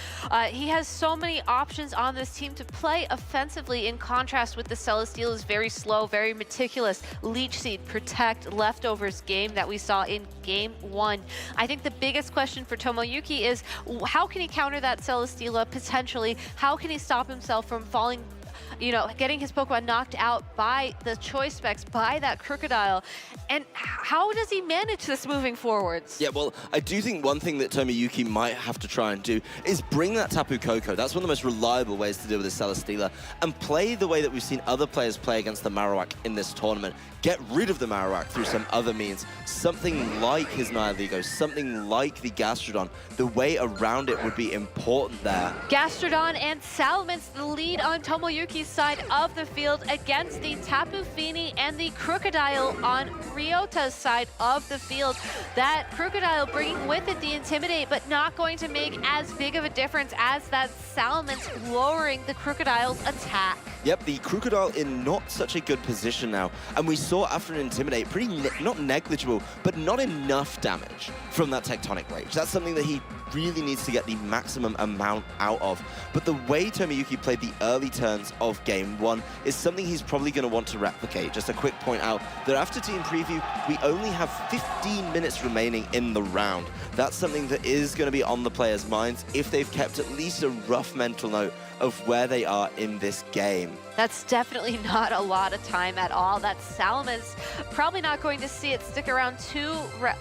He has so many options on this team to play offensively, in contrast with the Celesteela's very slow, very meticulous Leech Seed, Protect, Leftovers game that we saw in game 1. I think the biggest question for Tomoyuki is how can he counter that Celesteela potentially? How can he stop himself from falling, you know, getting his Pokemon knocked out by the choice specs, by that Crocodile? And how does he manage this moving forwards? Yeah, well, I do think one thing that Tomoyuki might have to try and do is bring that Tapu Koko. That's one of the most reliable ways to deal with the Celesteela, and play the way that we've seen other players play against the Marowak in this tournament. Get rid of the Marowak through some other means. Something like his Nihiligo, something like the Gastrodon. The way around it would be important there. Gastrodon and Salamence, the lead on Tomoyuki's side of the field against the Tapu Fini and the Crocodile on Ryota's side of the field. That Crocodile bringing with it the Intimidate, but not going to make as big of a difference as that Salamence lowering the Crocodile's attack. Yep, the Crocodile in not such a good position now. And we saw after an Intimidate, pretty not negligible, but not enough damage from that Tectonic Rage. That's something that he really needs to get the maximum amount out of. But the way Tomoyuki played the early turns of game 1 is something he's probably going to want to replicate. Just a quick point out that after team preview, we only have 15 minutes remaining in the round. That's something that is going to be on the players' minds if they've kept at least a rough mental note of where they are in this game. That's definitely not a lot of time at all. That Salamence probably not going to see it stick around too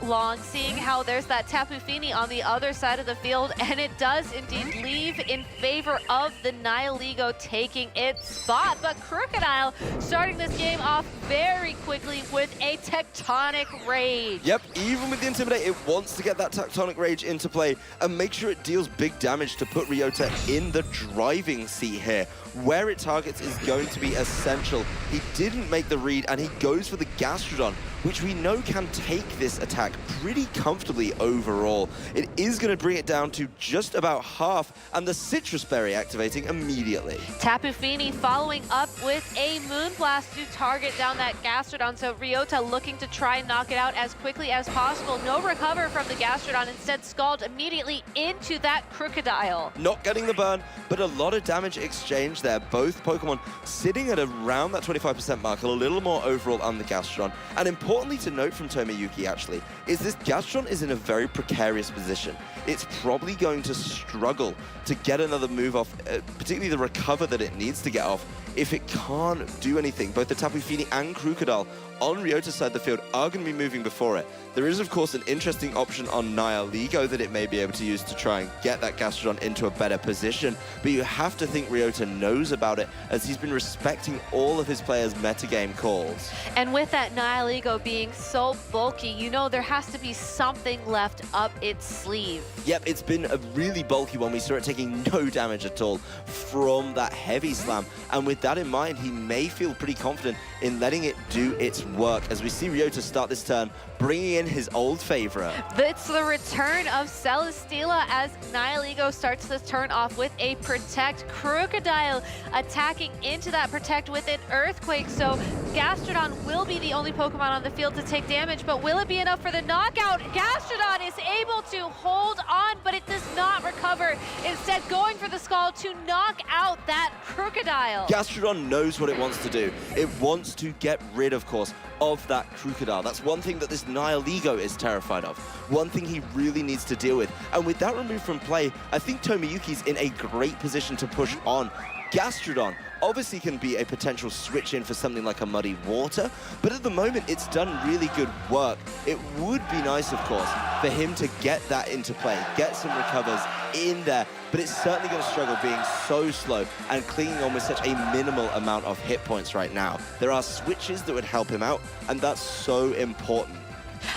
long, seeing how there's that Tapu Fini on the other side of the field, and it does indeed leave in favor of the Nihiligo taking its spot. But Crocodile starting this game off very quickly with a Tectonic Rage. Yep, even with the Intimidate, it wants to get that Tectonic Rage into play and make sure it deals big damage to put Ryota in the driving seat here. Where it targets is going to be essential. He didn't make the read, and he goes for the Gastrodon, which we know can take this attack pretty comfortably overall. It is going to bring it down to just about half, and the Citrus Berry activating immediately. Tapu Fini following up with a Moonblast to target down that Gastrodon, so Ryota looking to try and knock it out as quickly as possible. No recover from the Gastrodon, instead Scald immediately into that Crocodile. Not getting the burn, but a lot of damage exchange there. Both Pokemon sitting at around that 25% mark, a little more overall on the Gastrodon. And importantly to note from Tomoyuki, actually, is this Gastrodon is in a very precarious position. It's probably going to struggle to get another move off, particularly the recover that it needs to get off, if it can't do anything. Both the Tapu Fini and Crocodile on Ryota's side of the field are going to be moving before it. There is, of course, an interesting option on Nihilego that it may be able to use to try and get that Gastrodon into a better position, but you have to think Ryota knows about it, as he's been respecting all of his players' metagame calls. And with that Nihilego being so bulky, you know there has to be something left up its sleeve. Yep, it's been a really bulky one. We saw it taking no damage at all from that heavy slam, and with that in mind, he may feel pretty confident in letting it do its work, as we see Ryota start this turn bringing in his old favorite. It's the return of Celesteela as Nihilego starts this turn off with a Protect. Crocodile attacking into that Protect with an Earthquake, so Gastrodon will be the only Pokemon on the field to take damage, but will it be enough for the knockout? Gastrodon is able to hold on, but it does not recover, instead going for the Scald to knock out that Crocodile. Gastrodon knows what it wants to do. It wants to get rid, of course, of that Crocodile. That's one thing that this Nihilego is terrified of. One thing he really needs to deal with. And with that removed from play, I think Tomoyuki's in a great position to push on. Gastrodon obviously can be a potential switch in for something like a Muddy Water, but at the moment it's done really good work. It would be nice, of course, for him to get that into play, get some recovers in there, but it's certainly going to struggle being so slow and clinging on with such a minimal amount of hit points right now. There are switches that would help him out, and that's so important.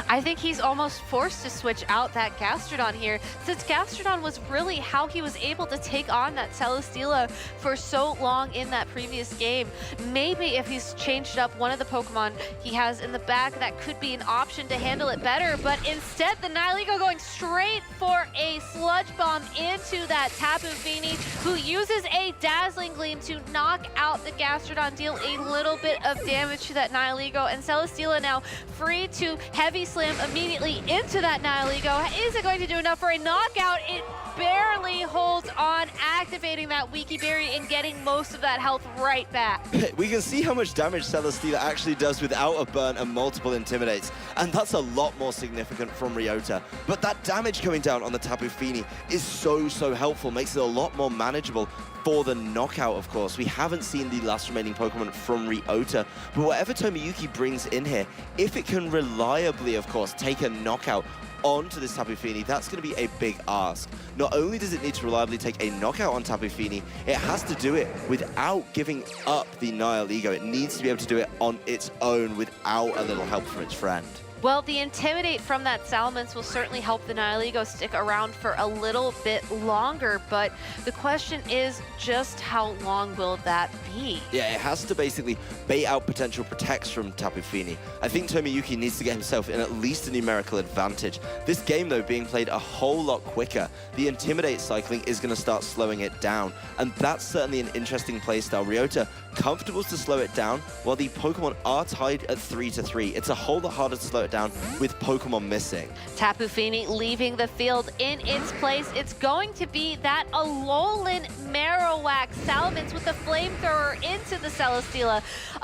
I think he's almost forced to switch out that Gastrodon here, since Gastrodon was really how he was able to take on that Celesteela for so long in that previous game. Maybe if he's changed up one of the Pokemon he has in the back, that could be an option to handle it better, but instead the Nihilego going straight for a Sludge Bomb into that Tapu Fini, who uses a Dazzling Gleam to knock out the Gastrodon, deal a little bit of damage to that Nihilego, and Celesteela now free to Heavy Slam immediately into that Nihilego. Is it going to do enough for a knockout? It barely holds on, activating that Wiki Berry and getting most of that health right back. We can see how much damage Celesteela actually does without a burn and multiple Intimidates, and that's a lot more significant from Ryota. But that damage coming down on the Tapu Fini is so helpful, makes it a lot more manageable for the knockout, of course. We haven't seen the last remaining Pokemon from Ryota, but whatever Tomoyuki brings in here, if it can reliably, of course, take a knockout onto this Tapu Fini, that's going to be a big ask. Not only does it need to reliably take a knockout on Tapu Fini, it has to do it without giving up the Nihilego. It needs to be able to do it on its own without a little help from its friend. Well, the Intimidate from that Salamence will certainly help the Nihilego stick around for a little bit longer, but the question is just how long will that be? Yeah, it has to basically bait out potential protects from Tapu Fini. I think Tomoyuki needs to get himself in at least a numerical advantage. This game, though, being played a whole lot quicker, the Intimidate cycling is going to start slowing it down, and that's certainly an interesting playstyle. Ryota comfortable to slow it down, while the Pokemon are tied at 3-3. It's a whole lot harder to slow it down with Pokemon missing. Tapu Fini leaving the field. In its place, it's going to be that Alolan Marowak. Salamence with the Flamethrower into the Celesteela.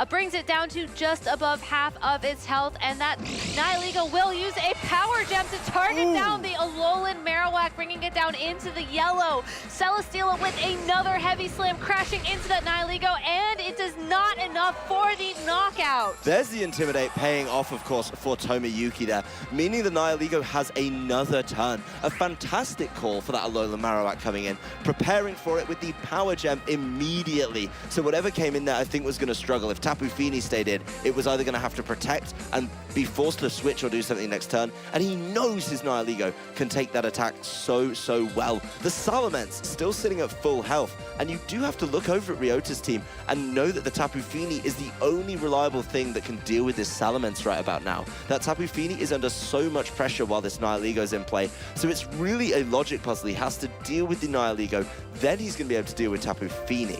Brings it down to just above half of its health, and that Nihilego will use a Power Gem to target down the Alolan Marowak, bringing it down into the yellow. Celesteela with another Heavy Slam crashing into that Nihilego, and it does not enough for the knockout. There's the Intimidate paying off, of course, for Tomoyuki there, meaning the Nihilego has another turn. A fantastic call for that Alolan Marowak coming in, preparing for it with with the power gem immediately. So whatever came in there, I think was going to struggle. If Tapu Fini stayed in, it was either going to have to protect and be forced to switch or do something next turn. And he knows his Nihilego can take that attack so well. The Salamence still sitting at full health. And you do have to look over at Ryota's team and know that the Tapu Fini is the only reliable thing that can deal with this Salamence right about now. That Tapu Fini is under so much pressure while this Nihilego's in play. So it's really a logic puzzle. He has to deal with the Nihilego, then he's going to be able to deal with Tapu Fini.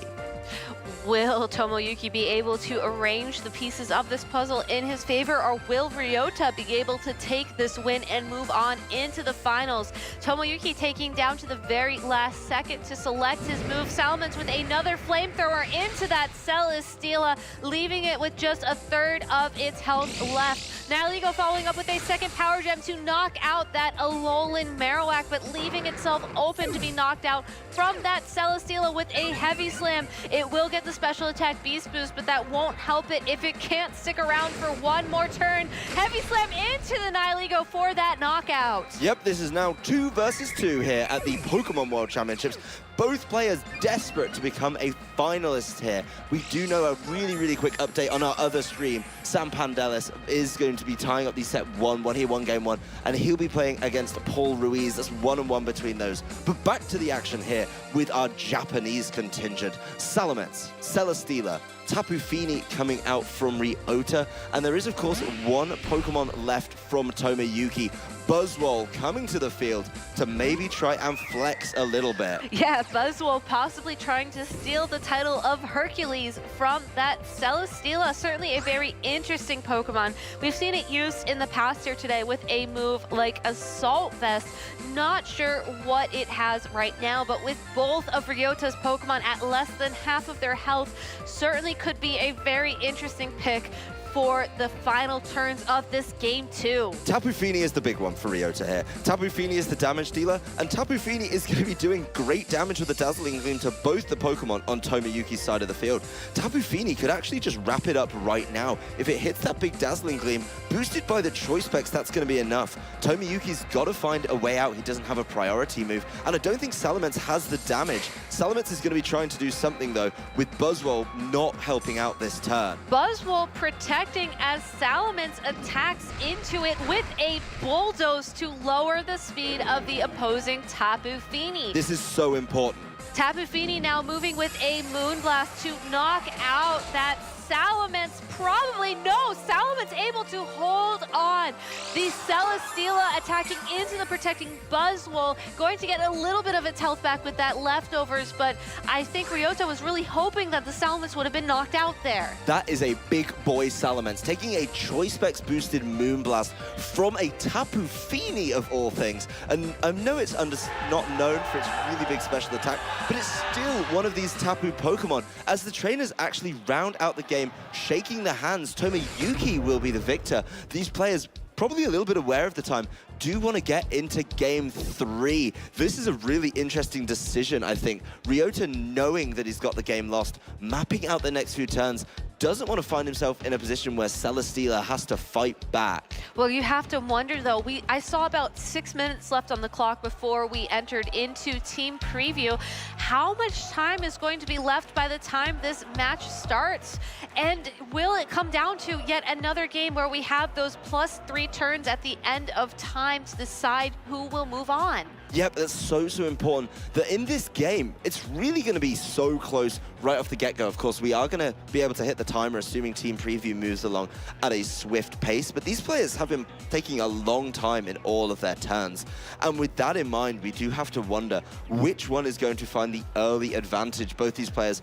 Will Tomoyuki be able to arrange the pieces of this puzzle in his favor, or will Ryota be able to take this win and move on into the finals? Tomoyuki taking down to the very last second to select his move. Salamence with another flamethrower into that Celesteela, leaving it with just a third of its health left. Nihilego following up with a second power gem to knock out that Alolan Marowak, but leaving itself open to be knocked out from that Celesteela with a heavy slam. It will get the special attack beast boost, but that won't help it if it can't stick around for one more turn. Heavy slam into the Nihilego for that knockout. Yep, this is now 2 versus 2 here at the Pokemon World Championships. Both players desperate to become a finalist here. We do know a really quick update on our other stream. Sam Pandelis is going to be tying up the set 1. He won game 1, and he'll be playing against Paul Ruiz. That's 1-1 between those. But back to the action here with our Japanese contingent. Salamence, Celesteela, Tapu Fini coming out from Ryota, and there is of course one Pokemon left from Tomoyuki. Buzzwole coming to the field to maybe try and flex a little bit. Yeah, Buzzwole possibly trying to steal the title of Hercules from that Celesteela. Certainly a very interesting Pokemon. We've seen it used in the past here today with a move like Assault Vest. Not sure what it has right now, but with both of Ryota's Pokemon at less than half of their health, certainly could be a very interesting pick for the final turns of this game 2. Tapu Fini is the big one for Ryota here. Tapu Fini is the damage dealer, and Tapu Fini is going to be doing great damage with the Dazzling Gleam to both the Pokemon on Tomoyuki's side of the field. Tapu Fini could actually just wrap it up right now. If it hits that big Dazzling Gleam, boosted by the Choice Specs, that's going to be enough. Tomoyuki's got to find a way out. He doesn't have a priority move, and I don't think Salamence has the damage. Salamence is going to be trying to do something, though, with Buzzwole not helping out this turn. Buzzwole protecting as Salamence attacks into it with a Bulldoze to lower the speed of the opposing Tapu Fini. This is so important. Tapu Fini now moving with a Moonblast to knock out that Salamence. Probably no. Salamence able to hold on. The Celesteela attacking into the protecting Buzzwole, going to get a little bit of its health back with that leftovers, but I think Ryota was really hoping that the Salamence would have been knocked out there. That is a big boy Salamence, taking a Choice Specs boosted Moonblast from a Tapu Fini of all things. And I know it's not known for its really big special attack, but it's still one of these Tapu Pokemon. As the trainers actually round out the game, shaking the hands, Tomoyuki will be the victor. These players, probably a little bit aware of the time, do want to get into game 3. This is a really interesting decision, I think. Ryota, knowing that he's got the game lost, mapping out the next few turns, doesn't want to find himself in a position where Celesteela has to fight back. Well, you have to wonder, though. I saw about 6 minutes left on the clock before we entered into team preview. How much time is going to be left by the time this match starts? And will it come down to yet another game where we have those +3 turns at the end of time to decide who will move on? Yep, that's so important that in this game, it's really going to be so close right off the get-go. Of course, we are going to be able to hit the timer, assuming Team Preview moves along at a swift pace, but these players have been taking a long time in all of their turns. And with that in mind, we do have to wonder which one is going to find the early advantage. Both these players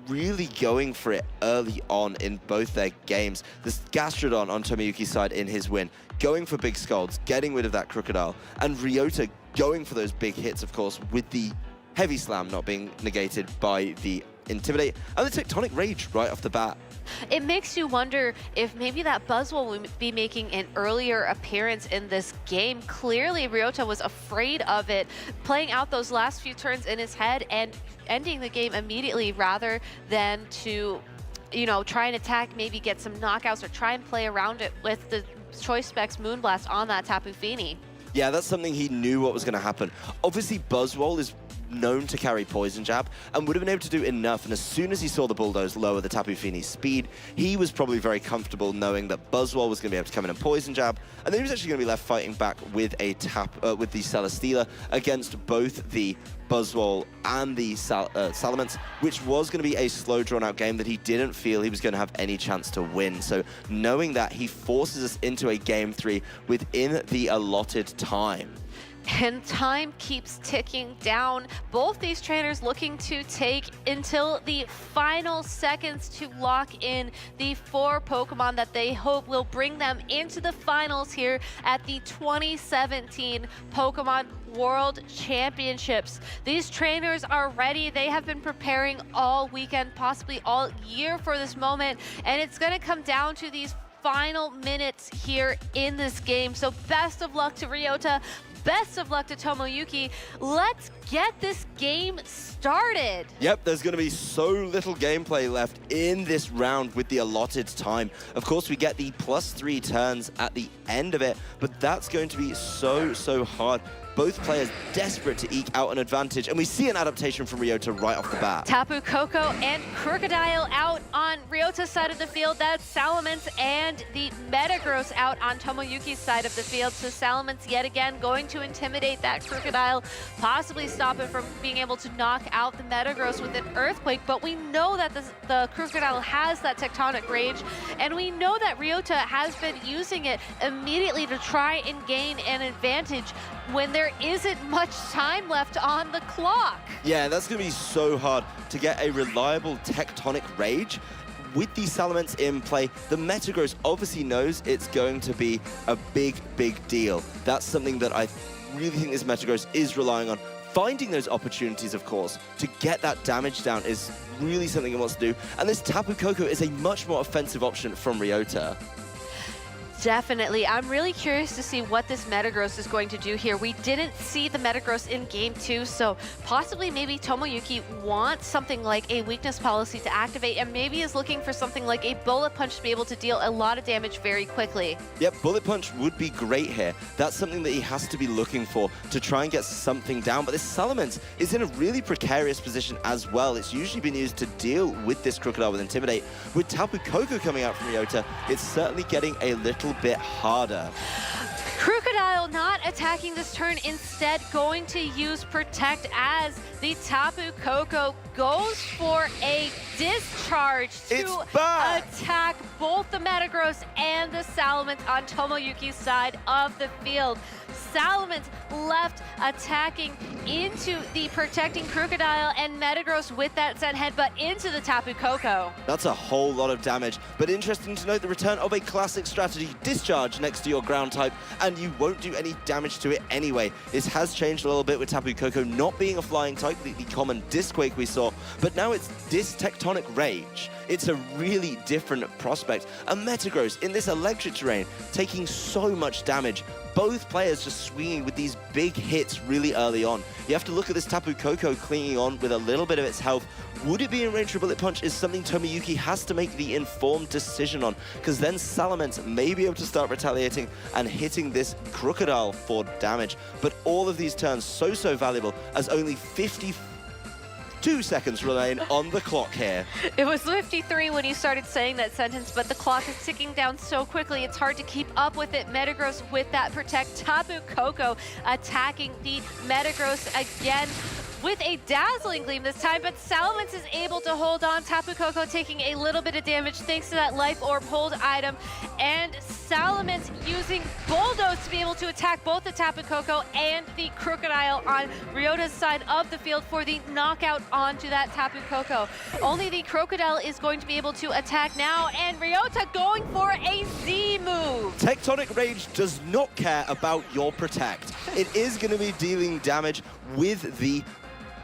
really going for it early on in both their games. This Gastrodon on Tomoyuki's side in his win, going for big Scalds, getting rid of that Crocodile, and Ryota going for those big hits, of course, with the Heavy Slam not being negated by the Intimidate and the Tectonic Rage right off the bat. It makes you wonder if maybe that Buzzwole will be making an earlier appearance in this game. Clearly, Ryota was afraid of it, playing out those last few turns in his head and ending the game immediately rather than to, you know, try and attack, maybe get some knockouts or try and play around it with the Choice Specs Moonblast on that Tapu Fini. Yeah, that's something he knew what was going to happen. Obviously, Buzzwole is known to carry Poison Jab, and would have been able to do enough. And as soon as he saw the Bulldoze lower the Tapu Fini's speed, he was probably very comfortable knowing that Buzzwole was going to be able to come in and Poison Jab, and then he was actually going to be left fighting back with a with the Celesteela against both the Buzzwole and the Salamence, which was going to be a slow, drawn-out game that he didn't feel he was going to have any chance to win. So knowing that, he forces us into a Game 3 within the allotted time. And time keeps ticking down. Both these trainers looking to take until the final seconds to lock in the 4 Pokemon that they hope will bring them into the finals here at the 2017 Pokemon World Championships. These trainers are ready. They have been preparing all weekend, possibly all year for this moment, and it's going to come down to these final minutes here in this game. So best of luck to Ryota. Best of luck to Tomoyuki. Let's get this game started. Yep, there's going to be so little gameplay left in this round with the allotted time. Of course, we get the +3 turns at the end of it, but that's going to be so hard. Both players desperate to eke out an advantage, and we see an adaptation from Ryota right off the bat. Tapu Koko and Krookodile out on Ryota's side of the field. That's Salamence and the Metagross out on Tomoyuki's side of the field. So Salamence yet again going to intimidate that Krookodile, possibly stop it from being able to knock out the Metagross with an Earthquake. But we know that the Krookodile has that Tectonic Rage, and we know that Ryota has been using it immediately to try and gain an advantage when there isn't much time left on the clock. Yeah, that's going to be so hard to get a reliable Tectonic Rage. With the Salamence in play, the Metagross obviously knows it's going to be a big deal. That's something that I really think this Metagross is relying on. Finding those opportunities, of course, to get that damage down is really something he wants to do. And this Tapu Koko is a much more offensive option from Ryota. Definitely. I'm really curious to see what this Metagross is going to do here. We didn't see the Metagross in Game 2, so possibly maybe Tomoyuki wants something like a weakness policy to activate, and maybe is looking for something like a Bullet Punch to be able to deal a lot of damage very quickly. Yep, Bullet Punch would be great here. That's something that he has to be looking for to try and get something down, but this Salamence is in a really precarious position as well. It's usually been used to deal with this Krookodile with Intimidate. With Tapu Koko coming out from Ryota, it's certainly getting a little bit harder. Krookodile not attacking this turn, instead going to use Protect as the Tapu Koko goes for a discharge to attack both the Metagross and the Salamence on Tomoyuki's side of the field. Salamence left attacking into the protecting Krookodile, and Metagross with that sent headbutt into the Tapu Koko. That's a whole lot of damage, but interesting to note the return of a classic strategy, Discharge, next to your ground type, and you won't do any damage to it anyway. This has changed a little bit with Tapu Koko not being a flying type, the common Disquake we saw, but now it's Tectonic Rage. It's a really different prospect. A Metagross in this electric terrain taking so much damage. Both players just swinging with these big hits really early on. You have to look at this Tapu Koko clinging on with a little bit of its health. Would it be in range for Bullet Punch is something Tomoyuki has to make the informed decision on, because then Salamence may be able to start retaliating and hitting this Krookodile for damage. But all of these turns so valuable, as only 52 seconds remain on the clock here. It was 53 when you started saying that sentence, but the clock is ticking down so quickly, it's hard to keep up with it. Metagross with that Protect. Tapu Koko attacking the Metagross again with a Dazzling Gleam this time, but Salamence is able to hold on. Tapu Koko taking a little bit of damage thanks to that Life Orb hold item, and Salamence using Bulldoze to be able to attack both the Tapu Koko and the Krookodile on Ryota's side of the field for the knockout onto that Tapu Koko. Only the Krookodile is going to be able to attack now, and Ryota going for a Z move. Tectonic Rage does not care about your Protect. It is going to be dealing damage with the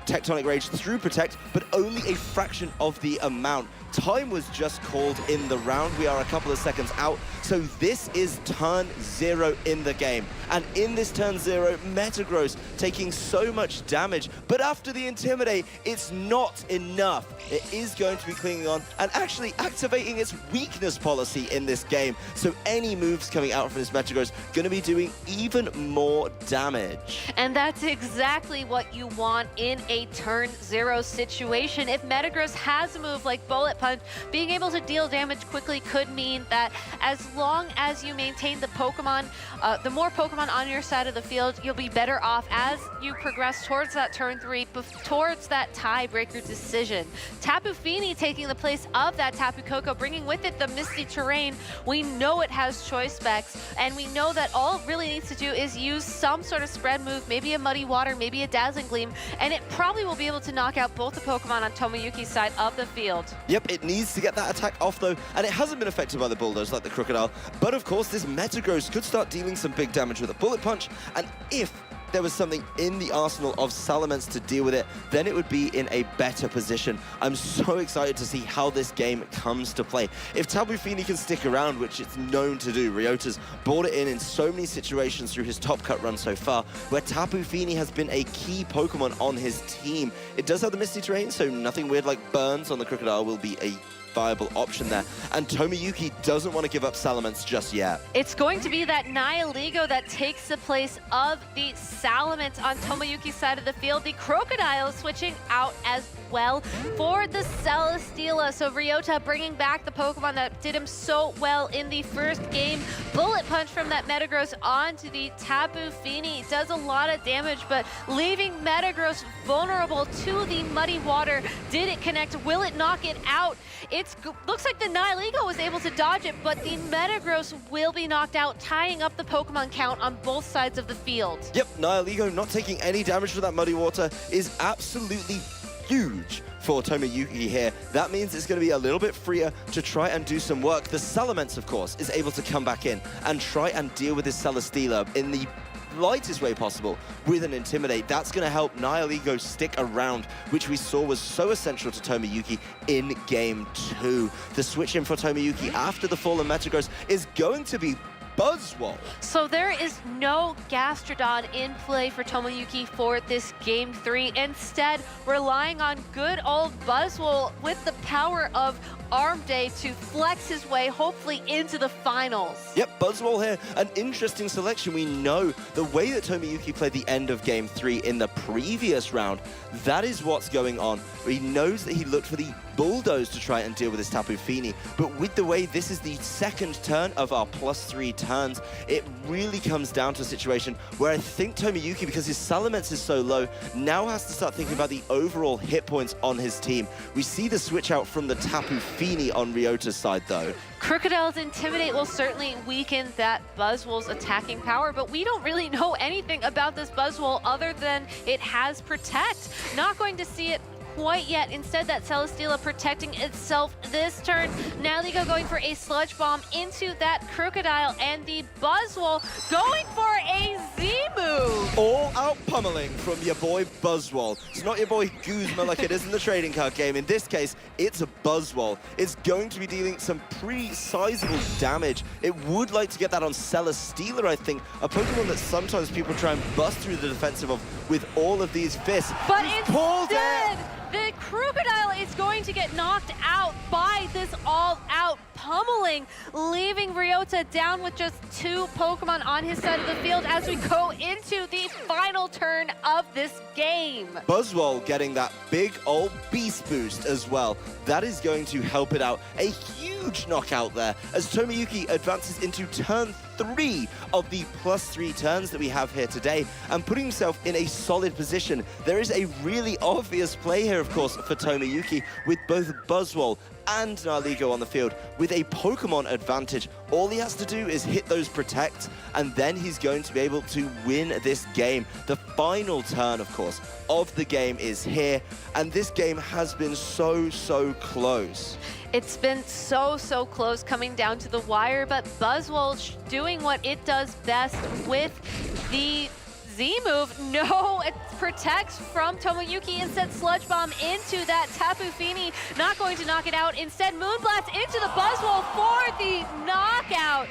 Tectonic Rage through Protect, but only a fraction of the amount. Time was just called in the round. We are a couple of seconds out. So this is turn 0 in the game. And in this turn 0, Metagross taking so much damage. But after the Intimidate, it's not enough. It is going to be clinging on and actually activating its weakness policy in this game. So any moves coming out from this Metagross going to be doing even more damage. And that's exactly what you want in a a turn 0 situation. If Metagross has a move like Bullet Punch, being able to deal damage quickly could mean that as long as you maintain the Pokemon, the more Pokemon on your side of the field, you'll be better off as you progress towards that turn 3, towards that tiebreaker decision. Tapu Fini taking the place of that Tapu Koko, bringing with it the Misty Terrain. We know it has choice specs, and we know that all it really needs to do is use some sort of spread move, maybe a Muddy Water, maybe a Dazzling Gleam, and it probably will be able to knock out both the Pokemon on Tomoyuki's side of the field. Yep, it needs to get that attack off though, and it hasn't been affected by the Bulldoze like the Crocodile, but of course this Metagross could start dealing some big damage with a Bullet Punch, and if there was something in the arsenal of Salamence to deal with it, then it would be in a better position. I'm so excited to see how this game comes to play. If Tapu Fini can stick around, which it's known to do, Ryota's brought it in so many situations through his top cut run so far, where Tapu Fini has been a key Pokemon on his team. It does have the Misty Terrain, so nothing weird like Burns on the Crocodile will be a viable option there. And Tomoyuki doesn't want to give up Salamence just yet. It's going to be that Nihiligo that takes the place of the Salamence on Tomoyuki's side of the field. The Crocodile switching out as well for the Celesteela. So Ryota bringing back the Pokemon that did him so well in the first game. Bullet Punch from that Metagross onto the Tapu Fini does a lot of damage, but leaving Metagross vulnerable to the Muddy Water. Did it connect? Will it knock it out? It looks like the Nihiligo was able to dodge it, but the Metagross will be knocked out, tying up the Pokemon count on both sides of the field. Yep, Nihiligo not taking any damage to that Muddy Water is absolutely huge for Tomoyuki here. That means it's going to be a little bit freer to try and do some work. The Salamence, of course, is able to come back in and try and deal with this Celesteela in the lightest way possible with an Intimidate. That's going to help Nihiligo stick around, which we saw was so essential to Tomoyuki in Game 2. The switch in for Tomoyuki after the fall of Metagross is going to be Buzzwole. So there is no Gastrodon in play for Tomoyuki for this Game 3. Instead, relying on good old Buzzwole with the power of Arm Day to flex his way, hopefully, into the finals. Yep, Buzzwole here, an interesting selection. We know the way that Tomoyuki played the end of Game 3 in the previous round, that is what's going on. He knows that he looked for the Bulldoze to try and deal with his Tapu Fini, but with the way this is the second turn of our +3 turns, it really comes down to a situation where I think Tomoyuki, because his Salamence is so low, now has to start thinking about the overall hit points on his team. We see the switch out from the Tapu Fini on Ryota's side though. Crocodile's Intimidate will certainly weaken that Buzzwole's attacking power, but we don't really know anything about this Buzzwole other than it has Protect. Not going to see it quite yet. Instead, that Celesteela protecting itself this turn. Nihiligo going for a Sludge Bomb into that Crocodile, and the Buzzwole going for a Z-move. All out pummeling from your boy Buzzwole. It's not your boy Guzma like it is in the trading card game. In this case, it's a Buzzwole. It's going to be dealing some pretty sizable damage. It would like to get that on Celesteela, I think, a Pokemon that sometimes people try and bust through the defensive of with all of these fists. But instead, the Crocodile is going to get knocked out by this all-out pummeling, leaving Ryota down with just 2 Pokemon on his side of the field as we go into the final turn of this game. Buzzwole getting that big old beast boost as well. That is going to help it out. A huge knockout there as Tomoyuki advances into turn 3 of the +3 turns that we have here today and putting himself in a solid position. There is a really obvious play here, of course, for Tomoyuki with both Buzzwole and Nihiligo on the field with a Pokemon advantage. All he has to do is hit those Protect, and then he's going to be able to win this game. The final turn, of course, of the game is here, and this game has been so close. It's been so close, coming down to the wire, but Buzzwole doing what it does best with the Z-move. No, it protects from Tomoyuki. Instead, Sludge Bomb into that Tapu Fini. Not going to knock it out. Instead, Moonblast into the Buzzwole for the knockout.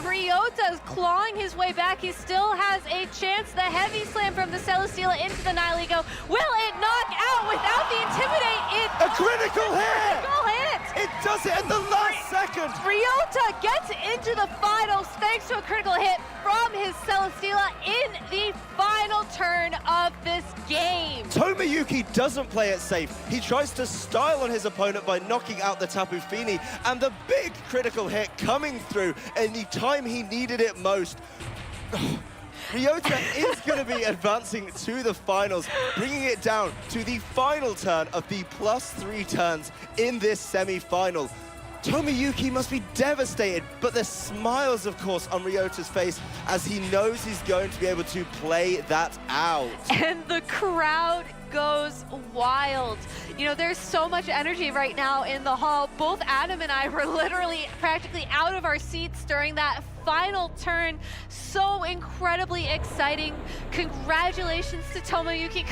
Ryota is clawing his way back. He still has a chance. The Heavy Slam from the Celesteela into the Nihiligo. Will it knock out without the Intimidate? A critical hit! Critical hit! It does it at the last second! Ryota gets into the finals thanks to a critical hit from from his Celesteela in the final turn of this game. Tomoyuki doesn't play it safe. He tries to style on his opponent by knocking out the Tapu Fini, and the big critical hit coming through in the time he needed it most. Ryota is going to be advancing to the finals, bringing it down to the final turn of the +3 turns in this semi-final. Tomoyuki must be devastated, but the smiles, of course, on Ryota's face as he knows he's going to be able to play that out. And the crowd goes wild. You know, there's so much energy right now in the hall. Both Adam and I were literally practically out of our seats during that final turn. So incredibly exciting. Congratulations to Tomoyuki.